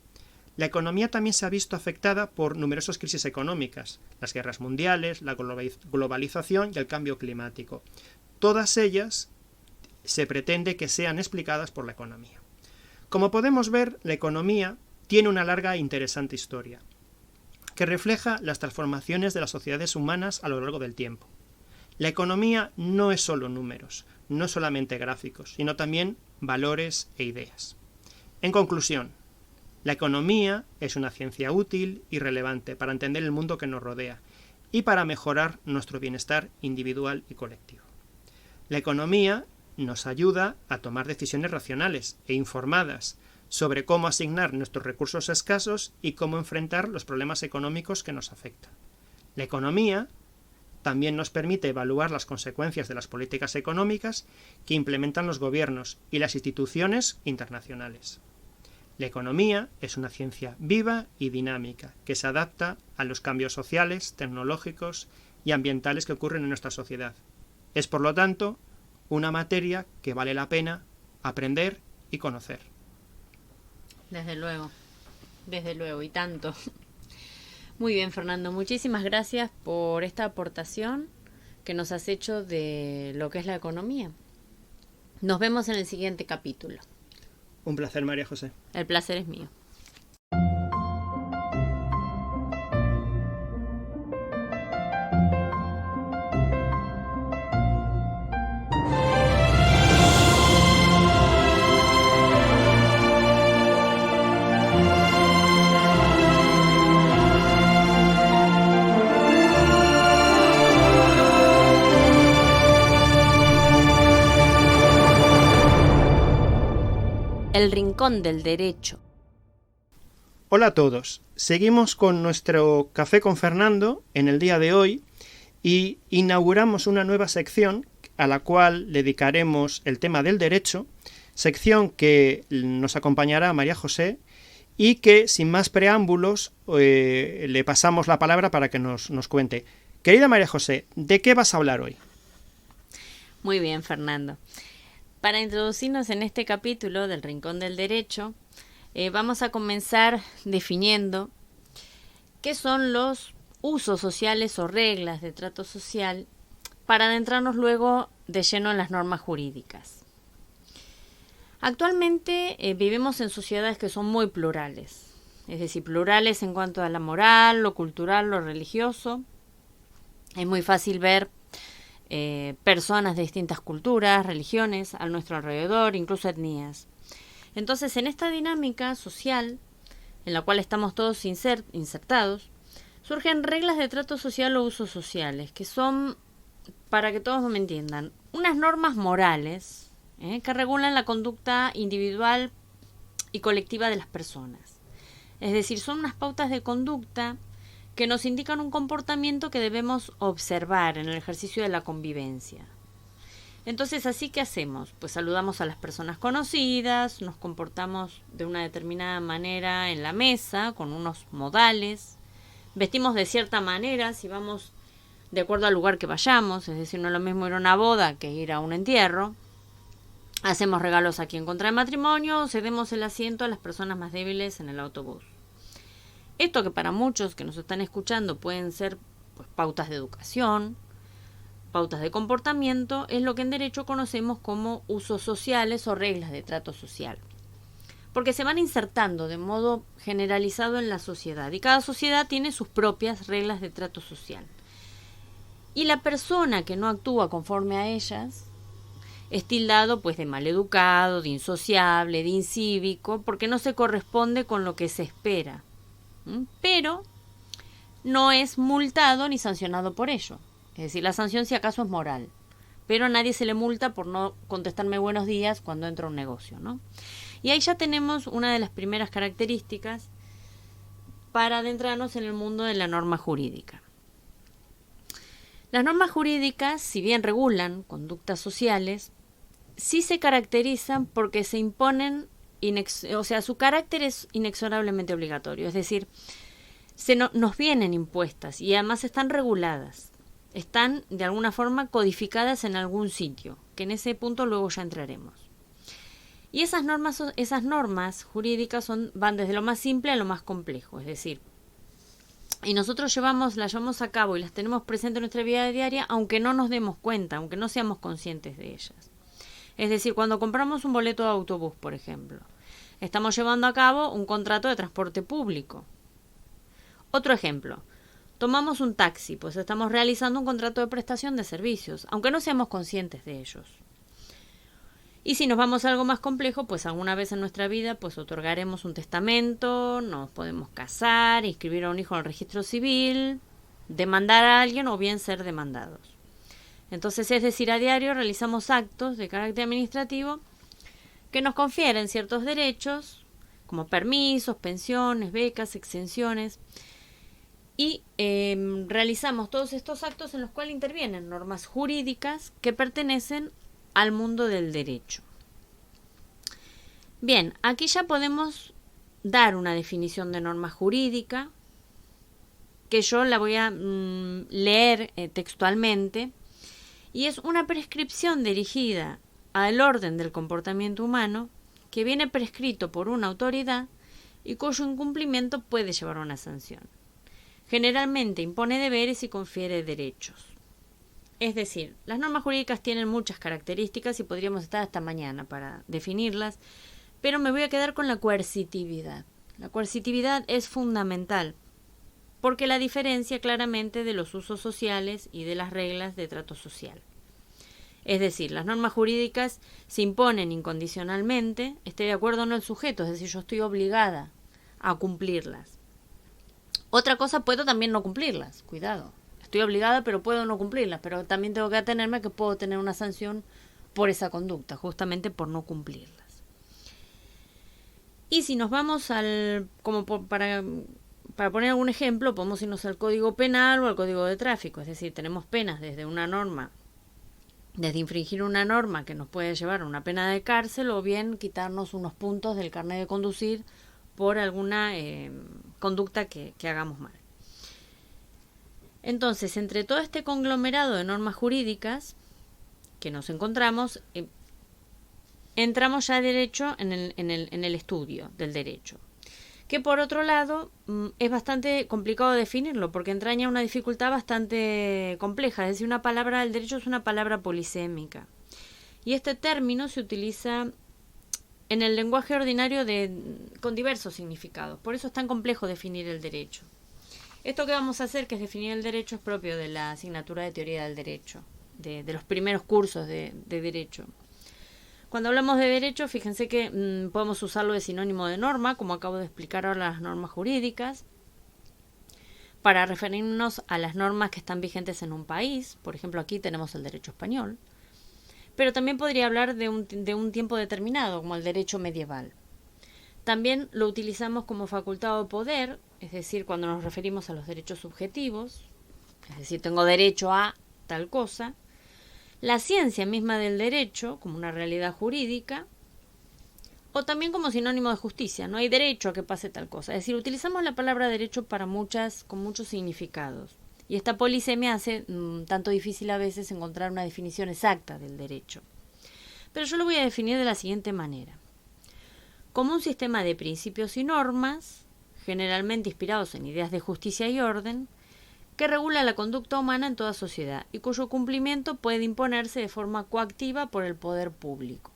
La economía también se ha visto afectada por numerosas crisis económicas, las guerras mundiales, la globalización y el cambio climático. Todas ellas se pretende que sean explicadas por la economía. Como podemos ver, la economía tiene una larga e interesante historia, que refleja las transformaciones de las sociedades humanas a lo largo del tiempo. La economía no es solo números, no solamente gráficos, sino también valores e ideas. En conclusión, la economía es una ciencia útil y relevante para entender el mundo que nos rodea y para mejorar nuestro bienestar individual y colectivo. La economía nos ayuda a tomar decisiones racionales e informadas sobre cómo asignar nuestros recursos escasos y cómo enfrentar los problemas económicos que nos afectan. La economía también nos permite evaluar las consecuencias de las políticas económicas que implementan los gobiernos y las instituciones internacionales. La economía es una ciencia viva y dinámica que se adapta a los cambios sociales, tecnológicos y ambientales que ocurren en nuestra sociedad. Es, por lo tanto, una materia que vale la pena aprender y conocer. Desde luego, y tanto. Muy bien, Fernando, muchísimas gracias por esta aportación que nos has hecho de lo que es la economía. Nos vemos en el siguiente capítulo. Un placer, María José. El placer es mío. El Rincón del Derecho. Hola a todos. Seguimos con nuestro Café con Fernando en el día de hoy y inauguramos una nueva sección a la cual dedicaremos el tema del derecho, sección que nos acompañará María José y que, sin más preámbulos, le pasamos la palabra para que nos cuente. Querida María José, ¿de qué vas a hablar hoy? Muy bien, Fernando. Para introducirnos en este capítulo del Rincón del Derecho, vamos a comenzar definiendo qué son los usos sociales o reglas de trato social para adentrarnos luego de lleno en las normas jurídicas. Actualmente vivimos en sociedades que son muy plurales, es decir, plurales en cuanto a la moral, lo cultural, lo religioso. Es muy fácil ver personas de distintas culturas, religiones a nuestro alrededor, incluso etnias. Entonces, en esta dinámica social, en la cual estamos todos insertados, surgen reglas de trato social o usos sociales, que son, para que todos me entiendan, unas normas morales que regulan la conducta individual y colectiva de las personas. Es decir, son unas pautas de conducta que nos indican un comportamiento que debemos observar en el ejercicio de la convivencia. Entonces, ¿así qué hacemos? Pues saludamos a las personas conocidas, nos comportamos de una determinada manera en la mesa, con unos modales, vestimos de cierta manera si vamos de acuerdo al lugar que vayamos, es decir, no es lo mismo ir a una boda que ir a un entierro. Hacemos regalos a quien contrae matrimonio, cedemos el asiento a las personas más débiles en el autobús. Esto que para muchos que nos están escuchando pueden ser pues, pautas de educación, pautas de comportamiento, es lo que en derecho conocemos como usos sociales o reglas de trato social. Porque se van insertando de modo generalizado en la sociedad y cada sociedad tiene sus propias reglas de trato social. Y la persona que no actúa conforme a ellas es tildado pues de maleducado, de insociable, de incívico, porque no se corresponde con lo que se espera. Pero no es multado ni sancionado por ello. Es decir, la sanción si acaso es moral, pero a nadie se le multa por no contestarme buenos días cuando entra a un negocio, ¿no? Y ahí ya tenemos una de las primeras características para adentrarnos en el mundo de la norma jurídica. Las normas jurídicas, si bien regulan conductas sociales, sí se caracterizan porque se imponen, su carácter es inexorablemente obligatorio, es decir, nos vienen impuestas y además están reguladas. Están de alguna forma codificadas en algún sitio, que en ese punto luego ya entraremos. Y esas normas jurídicas van desde lo más simple a lo más complejo, es decir, y nosotros las llevamos a cabo y las tenemos presentes en nuestra vida diaria, aunque no nos demos cuenta, aunque no seamos conscientes de ellas. Es decir, cuando compramos un boleto de autobús, por ejemplo, estamos llevando a cabo un contrato de transporte público. Otro ejemplo. Tomamos un taxi, pues estamos realizando un contrato de prestación de servicios, aunque no seamos conscientes de ellos. Y si nos vamos a algo más complejo, pues alguna vez en nuestra vida pues otorgaremos un testamento, nos podemos casar, inscribir a un hijo en el registro civil, demandar a alguien o bien ser demandados. Entonces, es decir, a diario realizamos actos de carácter administrativo que nos confieren ciertos derechos, como permisos, pensiones, becas, exenciones, y realizamos todos estos actos en los cuales intervienen normas jurídicas que pertenecen al mundo del derecho. Bien, aquí ya podemos dar una definición de norma jurídica, que yo la voy a leer textualmente, y es una prescripción dirigida al orden del comportamiento humano que viene prescrito por una autoridad y cuyo incumplimiento puede llevar a una sanción. Generalmente impone deberes y confiere derechos. Es decir, las normas jurídicas tienen muchas características y podríamos estar hasta mañana para definirlas, pero me voy a quedar con la coercitividad. La coercitividad es fundamental porque la diferencia claramente de los usos sociales y de las reglas de trato social. Es decir, las normas jurídicas se imponen incondicionalmente, esté de acuerdo o no el sujeto, es decir, yo estoy obligada a cumplirlas. Otra cosa, puedo también no cumplirlas, cuidado. Estoy obligada, pero puedo no cumplirlas, pero también tengo que atenerme a que puedo tener una sanción por esa conducta, justamente por no cumplirlas. Y si nos vamos para poner algún ejemplo, podemos irnos al Código Penal o al Código de Tráfico, es decir, tenemos penas desde infringir una norma que nos puede llevar a una pena de cárcel o bien quitarnos unos puntos del carnet de conducir por alguna conducta que hagamos mal. Entonces, entre todo este conglomerado de normas jurídicas que nos encontramos, entramos ya derecho en el estudio del derecho, que por otro lado es bastante complicado definirlo porque entraña una dificultad bastante compleja, es decir, el derecho es una palabra polisémica y este término se utiliza en el lenguaje ordinario con diversos significados, por eso es tan complejo definir el derecho. Esto que vamos a hacer, que es definir el derecho, es propio de la asignatura de teoría del derecho, de los primeros cursos de derecho. Cuando hablamos de derecho, fíjense que podemos usarlo de sinónimo de norma, como acabo de explicar ahora las normas jurídicas, para referirnos a las normas que están vigentes en un país. Por ejemplo, aquí tenemos el derecho español. Pero también podría hablar de un tiempo determinado, como el derecho medieval. También lo utilizamos como facultad o poder es decir, cuando nos referimos a los derechos subjetivos, es decir, tengo derecho a tal cosa, la ciencia misma del derecho, como una realidad jurídica, o también como sinónimo de justicia, no hay derecho a que pase tal cosa. Es decir, utilizamos la palabra derecho para con muchos significados. Y esta polisemia hace tanto difícil a veces encontrar una definición exacta del derecho. Pero yo lo voy a definir de la siguiente manera. Como un sistema de principios y normas, generalmente inspirados en ideas de justicia y orden, que regula la conducta humana en toda sociedad y cuyo cumplimiento puede imponerse de forma coactiva por el poder público.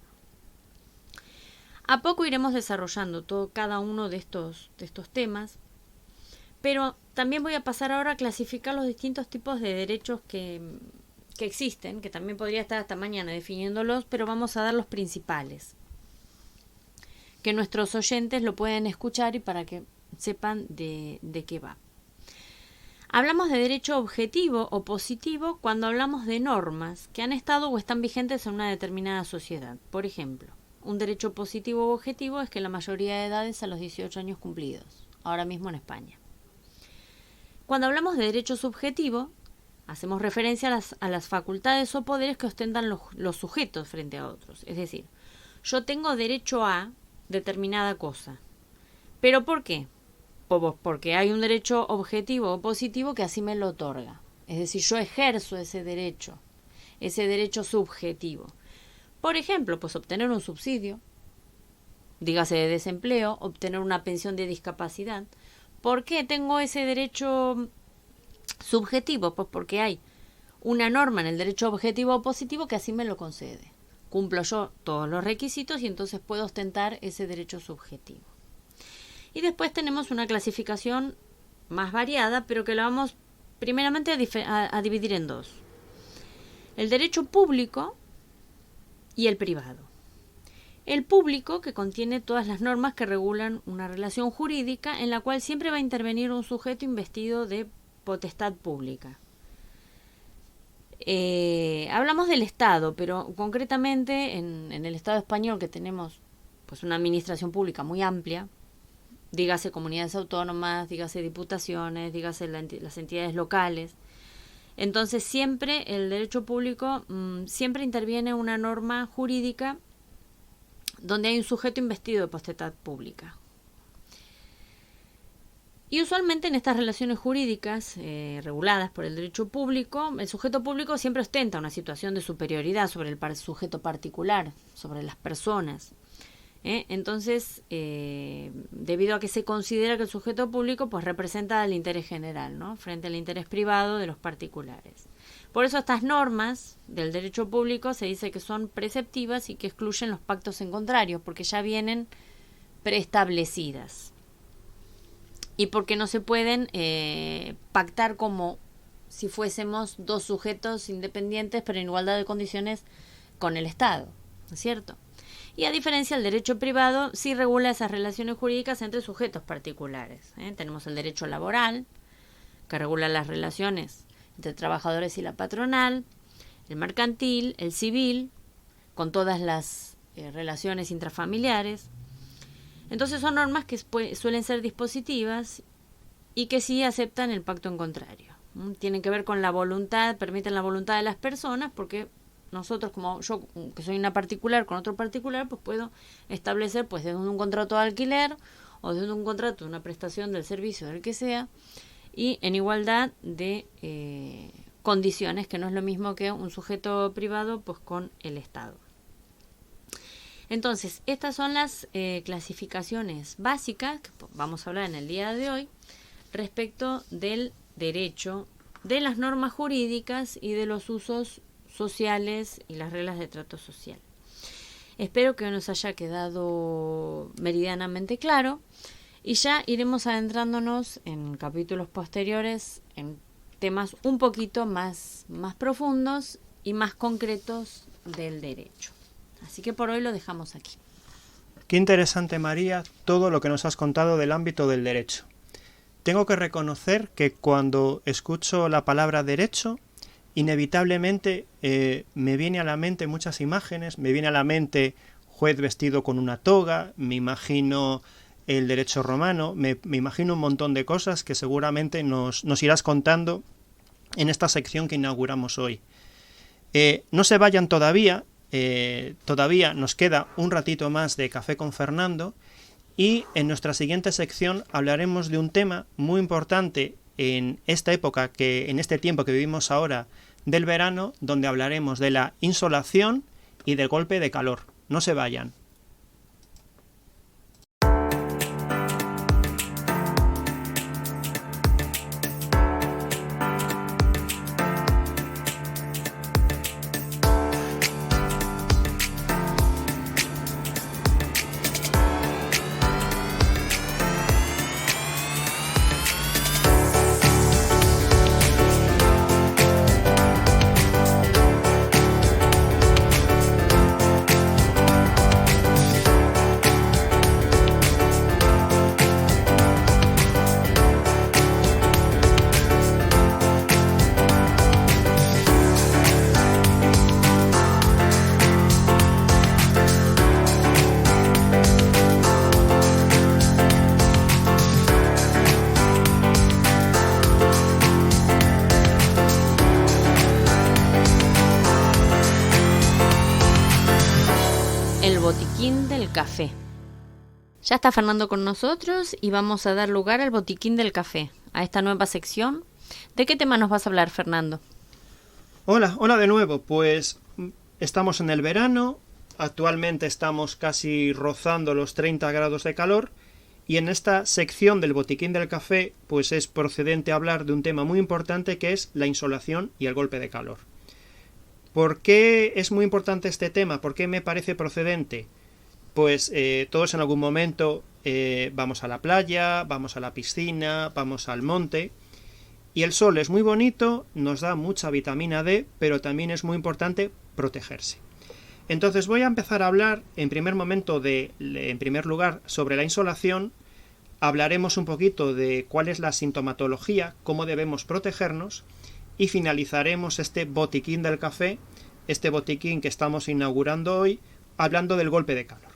A poco iremos desarrollando cada uno de estos temas, pero también voy a pasar ahora a clasificar los distintos tipos de derechos que existen, que también podría estar hasta mañana definiéndolos, pero vamos a dar los principales, que nuestros oyentes lo pueden escuchar y para que sepan de qué va. Hablamos de derecho objetivo o positivo cuando hablamos de normas que han estado o están vigentes en una determinada sociedad. Por ejemplo, un derecho positivo o objetivo es que la mayoría de edad es a los 18 años cumplidos, ahora mismo en España. Cuando hablamos de derecho subjetivo, hacemos referencia a las facultades o poderes que ostentan los sujetos frente a otros. Es decir, yo tengo derecho a determinada cosa. ¿Pero por qué? Porque hay un derecho objetivo o positivo que así me lo otorga. Es decir, yo ejerzo ese derecho subjetivo. Por ejemplo, pues obtener un subsidio, dígase de desempleo, obtener una pensión de discapacidad. ¿Por qué tengo ese derecho subjetivo? Pues porque hay una norma en el derecho objetivo o positivo que así me lo concede. Cumplo yo todos los requisitos y entonces puedo ostentar ese derecho subjetivo. Y después tenemos una clasificación más variada, pero que la vamos primeramente a dividir en dos. El derecho público y el privado. El público, que contiene todas las normas que regulan una relación jurídica en la cual siempre va a intervenir un sujeto investido de potestad pública. Hablamos del Estado, pero concretamente en el Estado español, que tenemos pues una administración pública muy amplia, dígase comunidades autónomas, dígase diputaciones, dígase las entidades locales. Entonces siempre el derecho público siempre interviene una norma jurídica donde hay un sujeto investido de potestad pública. Y usualmente en estas relaciones jurídicas reguladas por el derecho público, el sujeto público siempre ostenta una situación de superioridad sobre el sujeto particular, sobre las personas. Entonces, debido a que se considera que el sujeto público pues representa el interés general, ¿no?, frente al interés privado de los particulares. Por eso estas normas del derecho público se dice que son preceptivas y que excluyen los pactos en contrario, porque ya vienen preestablecidas. Y porque no se pueden pactar como si fuésemos dos sujetos independientes pero en igualdad de condiciones con el Estado, ¿no es cierto? Y a diferencia del derecho privado, sí regula esas relaciones jurídicas entre sujetos particulares. Tenemos el derecho laboral, que regula las relaciones entre trabajadores y la patronal, el mercantil, el civil, con todas las relaciones intrafamiliares. Entonces son normas que suelen ser dispositivas y que sí aceptan el pacto en contrario. Tienen que ver con la voluntad, permiten la voluntad de las personas, porque nosotros, como yo que soy una particular con otro particular, pues puedo establecer pues desde un contrato de alquiler o desde un contrato de una prestación del servicio del que sea, y en igualdad de condiciones, que no es lo mismo que un sujeto privado pues con el Estado. Entonces, estas son las clasificaciones básicas que vamos a hablar en el día de hoy respecto del derecho, de las normas jurídicas y de los usos sociales y las reglas de trato social. Espero que nos haya quedado meridianamente claro y ya iremos adentrándonos en capítulos posteriores en temas un poquito más profundos y más concretos del derecho. Así que por hoy lo dejamos aquí. Qué interesante, María, todo lo que nos has contado del ámbito del derecho. Tengo que reconocer que cuando escucho la palabra derecho, inevitablemente me viene a la mente muchas imágenes. Me viene a la mente juez vestido con una toga, me imagino el derecho romano, me imagino un montón de cosas que seguramente nos irás contando en esta sección que inauguramos hoy. No se vayan todavía, todavía nos queda un ratito más de Café con Fernando, y en nuestra siguiente sección hablaremos de un tema muy importante en esta época, en este tiempo que vivimos ahora del verano, donde hablaremos de la insolación y del golpe de calor. No se vayan. El botiquín del café. Ya está Fernando con nosotros y vamos a dar lugar al botiquín del café, a esta nueva sección. ¿De qué tema nos vas a hablar, Fernando? Hola de nuevo. Pues estamos en el verano, actualmente estamos casi rozando los 30 grados de calor, y en esta sección del botiquín del café pues es procedente hablar de un tema muy importante, que es la insolación y el golpe de calor. ¿Por qué es muy importante este tema? ¿Por qué me parece procedente? Pues todos en algún momento vamos a la playa, vamos a la piscina, vamos al monte, y el sol es muy bonito, nos da mucha vitamina D, pero también es muy importante protegerse. Entonces voy a empezar a hablar en primer lugar sobre la insolación. Hablaremos un poquito de cuál es la sintomatología, cómo debemos protegernos, y finalizaremos este botiquín del café, este botiquín que estamos inaugurando hoy, hablando del golpe de calor.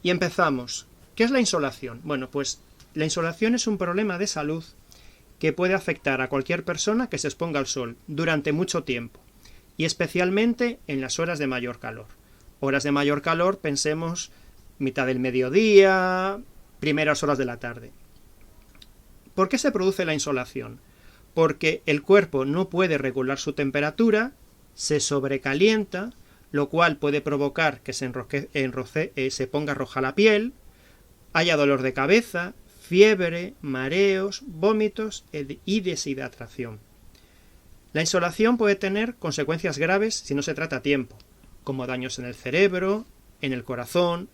Y empezamos. ¿Qué es la insolación? Bueno, pues la insolación es un problema de salud que puede afectar a cualquier persona que se exponga al sol durante mucho tiempo, y especialmente en las horas de mayor calor. Horas de mayor calor, pensemos mitad del mediodía, primeras horas de la tarde. ¿Por qué se produce la insolación? Porque el cuerpo no puede regular su temperatura, se sobrecalienta, lo cual puede provocar que se ponga roja la piel, haya dolor de cabeza, fiebre, mareos, vómitos y deshidratación. La insolación puede tener consecuencias graves si no se trata a tiempo, como daños en el cerebro, en el corazón,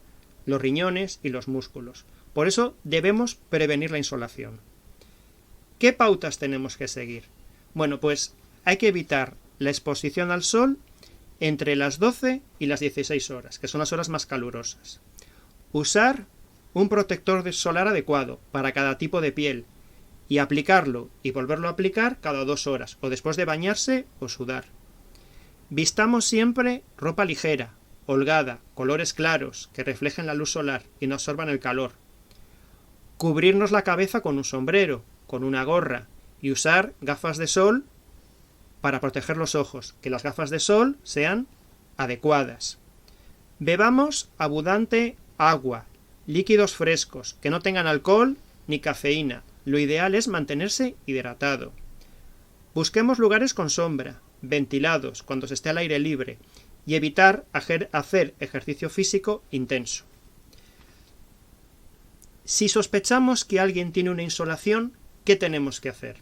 los riñones y los músculos. Por eso debemos prevenir la insolación. ¿Qué pautas tenemos que seguir? Bueno, pues hay que evitar la exposición al sol entre las 12 y las 16 horas, que son las horas más calurosas. Usar un protector solar adecuado para cada tipo de piel, y aplicarlo y volverlo a aplicar cada 2 horas, o después de bañarse o sudar. Vistamos siempre ropa ligera, holgada, colores claros, que reflejen la luz solar y no absorban el calor. Cubrirnos la cabeza con un sombrero, con una gorra, y usar gafas de sol para proteger los ojos, que las gafas de sol sean adecuadas. Bebamos abundante agua, líquidos frescos, que no tengan alcohol ni cafeína. Lo ideal es mantenerse hidratado. Busquemos lugares con sombra, ventilados, cuando se esté al aire libre, y evitar hacer ejercicio físico intenso. Si sospechamos que alguien tiene una insolación, ¿qué tenemos que hacer?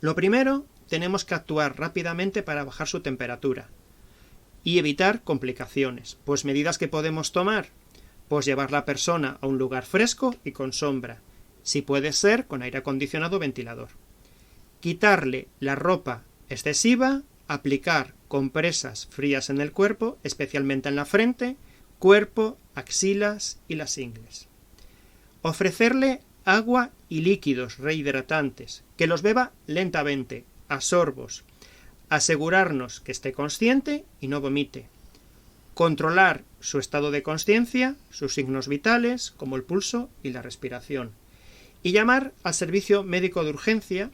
Lo primero, tenemos que actuar rápidamente para bajar su temperatura y evitar complicaciones. Pues medidas que podemos tomar, pues llevar la persona a un lugar fresco y con sombra, si puede ser con aire acondicionado o ventilador. Quitarle la ropa excesiva, aplicar compresas frías en el cuerpo, especialmente en la frente, cuerpo, axilas y las ingles. Ofrecerle agua y líquidos rehidratantes, que los beba lentamente, a sorbos. Asegurarnos que esté consciente y no vomite. controlar su estado de consciencia, sus signos vitales, como el pulso y la respiración, y llamar al servicio médico de urgencia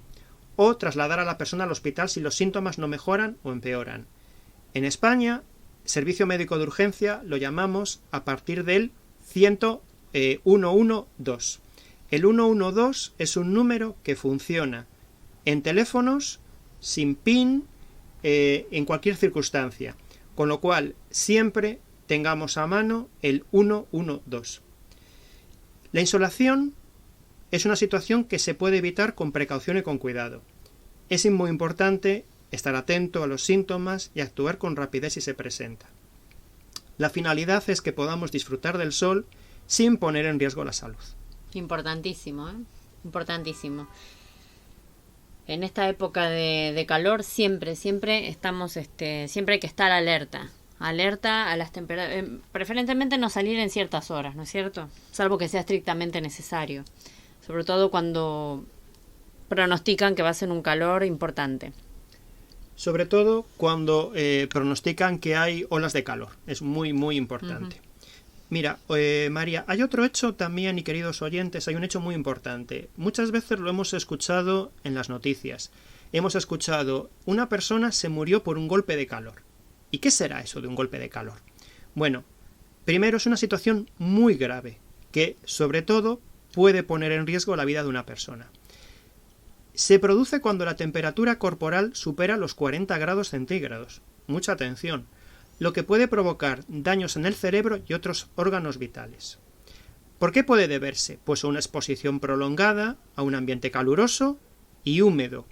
o trasladar a la persona al hospital si los síntomas no mejoran o empeoran. En España, servicio médico de urgencia lo llamamos a partir del 112. El 112 es un número que funciona en teléfonos, sin PIN, en cualquier circunstancia, con lo cual siempre tengamos a mano el 112. La insolación es una situación que se puede evitar con precaución y con cuidado. Es muy importante estar atento a los síntomas y actuar con rapidez si se presenta. La finalidad es que podamos disfrutar del sol sin poner en riesgo la salud. Importantísimo, ¿eh? Importantísimo. En esta época de calor siempre estamos, siempre hay que estar alerta a las temperaturas, preferentemente no salir en ciertas horas, ¿no es cierto? Salvo que sea estrictamente necesario, sobre todo cuando pronostican que va a ser un calor importante. Sobre todo cuando pronostican que hay olas de calor, es muy importante. Uh-huh. Mira, María, hay otro hecho también, y queridos oyentes, hay un hecho muy importante. Muchas veces lo hemos escuchado en las noticias. Hemos escuchado, una persona se murió por un golpe de calor. ¿Y qué será eso de un golpe de calor? Bueno, primero es una situación muy grave, que sobre todo puede poner en riesgo la vida de una persona. Se produce cuando la temperatura corporal supera los 40 grados centígrados. Mucha atención. Lo que puede provocar daños en el cerebro y otros órganos vitales. ¿Por qué puede deberse? Pues a una exposición prolongada, a un ambiente caluroso y húmedo,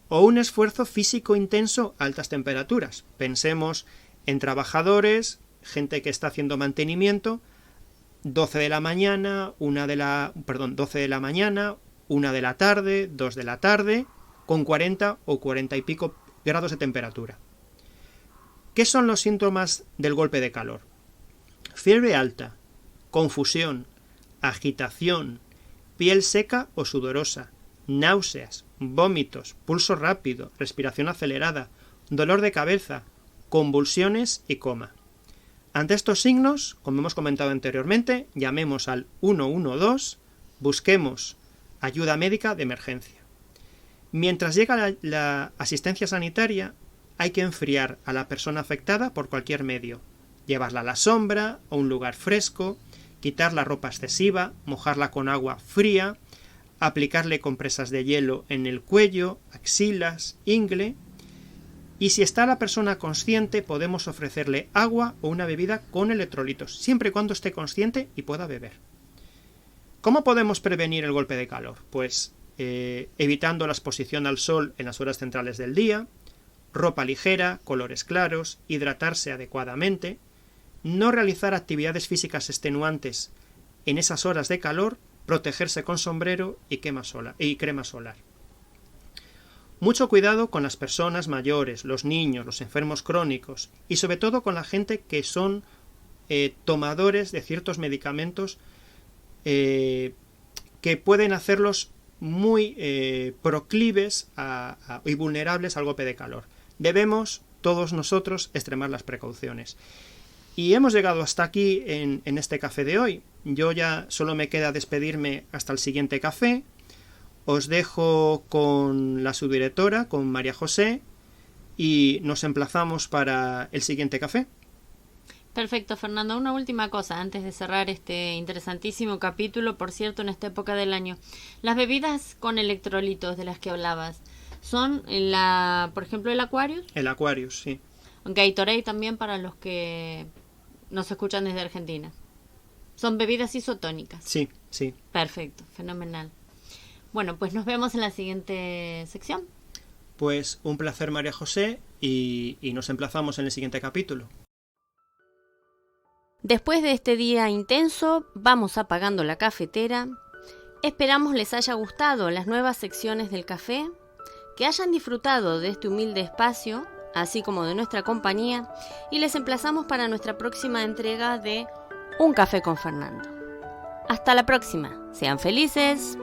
o un esfuerzo físico intenso a altas temperaturas. Pensemos en trabajadores, gente que está haciendo mantenimiento, 12 de la mañana, 1 de la tarde, 2 de la tarde, con 40 o 40 y pico grados de temperatura. ¿Qué son los síntomas del golpe de calor? Fiebre alta, confusión, agitación, piel seca o sudorosa, náuseas, vómitos, pulso rápido, respiración acelerada, dolor de cabeza, convulsiones y coma. Ante estos signos, como hemos comentado anteriormente, llamemos al 112, busquemos ayuda médica de emergencia. Mientras llega la asistencia sanitaria, hay que enfriar a la persona afectada por cualquier medio. Llevarla a la sombra, a un lugar fresco, quitar la ropa excesiva, mojarla con agua fría, aplicarle compresas de hielo en el cuello, axilas, ingle, y si está la persona consciente podemos ofrecerle agua o una bebida con electrolitos, siempre y cuando esté consciente y pueda beber. ¿Cómo podemos prevenir el golpe de calor? Pues evitando la exposición al sol en las horas centrales del día, ropa ligera, colores claros, hidratarse adecuadamente, no realizar actividades físicas extenuantes en esas horas de calor, protegerse con sombrero y crema solar. Mucho cuidado con las personas mayores, los niños, los enfermos crónicos y sobre todo con la gente que son tomadores de ciertos medicamentos que pueden hacerlos muy proclives y vulnerables al golpe de calor. Debemos todos nosotros extremar las precauciones. Y hemos llegado hasta aquí en este café de hoy. Yo ya solo me queda despedirme hasta el siguiente café. Os dejo con la subdirectora, con María José, y nos emplazamos para el siguiente café. Perfecto, Fernando. Una última cosa antes de cerrar este interesantísimo capítulo, por cierto, en esta época del año. Las bebidas con electrolitos de las que hablabas, ¿son, por ejemplo, el Aquarius? El Aquarius, sí. Gatorade también para los que nos escuchan desde Argentina. Son bebidas isotónicas. Sí, sí. Perfecto, fenomenal. Bueno, pues nos vemos en la siguiente sección. Pues un placer, María José, y nos emplazamos en el siguiente capítulo. Después de este día intenso, vamos apagando la cafetera. Esperamos les haya gustado las nuevas secciones del café, que hayan disfrutado de este humilde espacio, así como de nuestra compañía, y les emplazamos para nuestra próxima entrega de Un Café con Fernando. Hasta la próxima. Sean felices.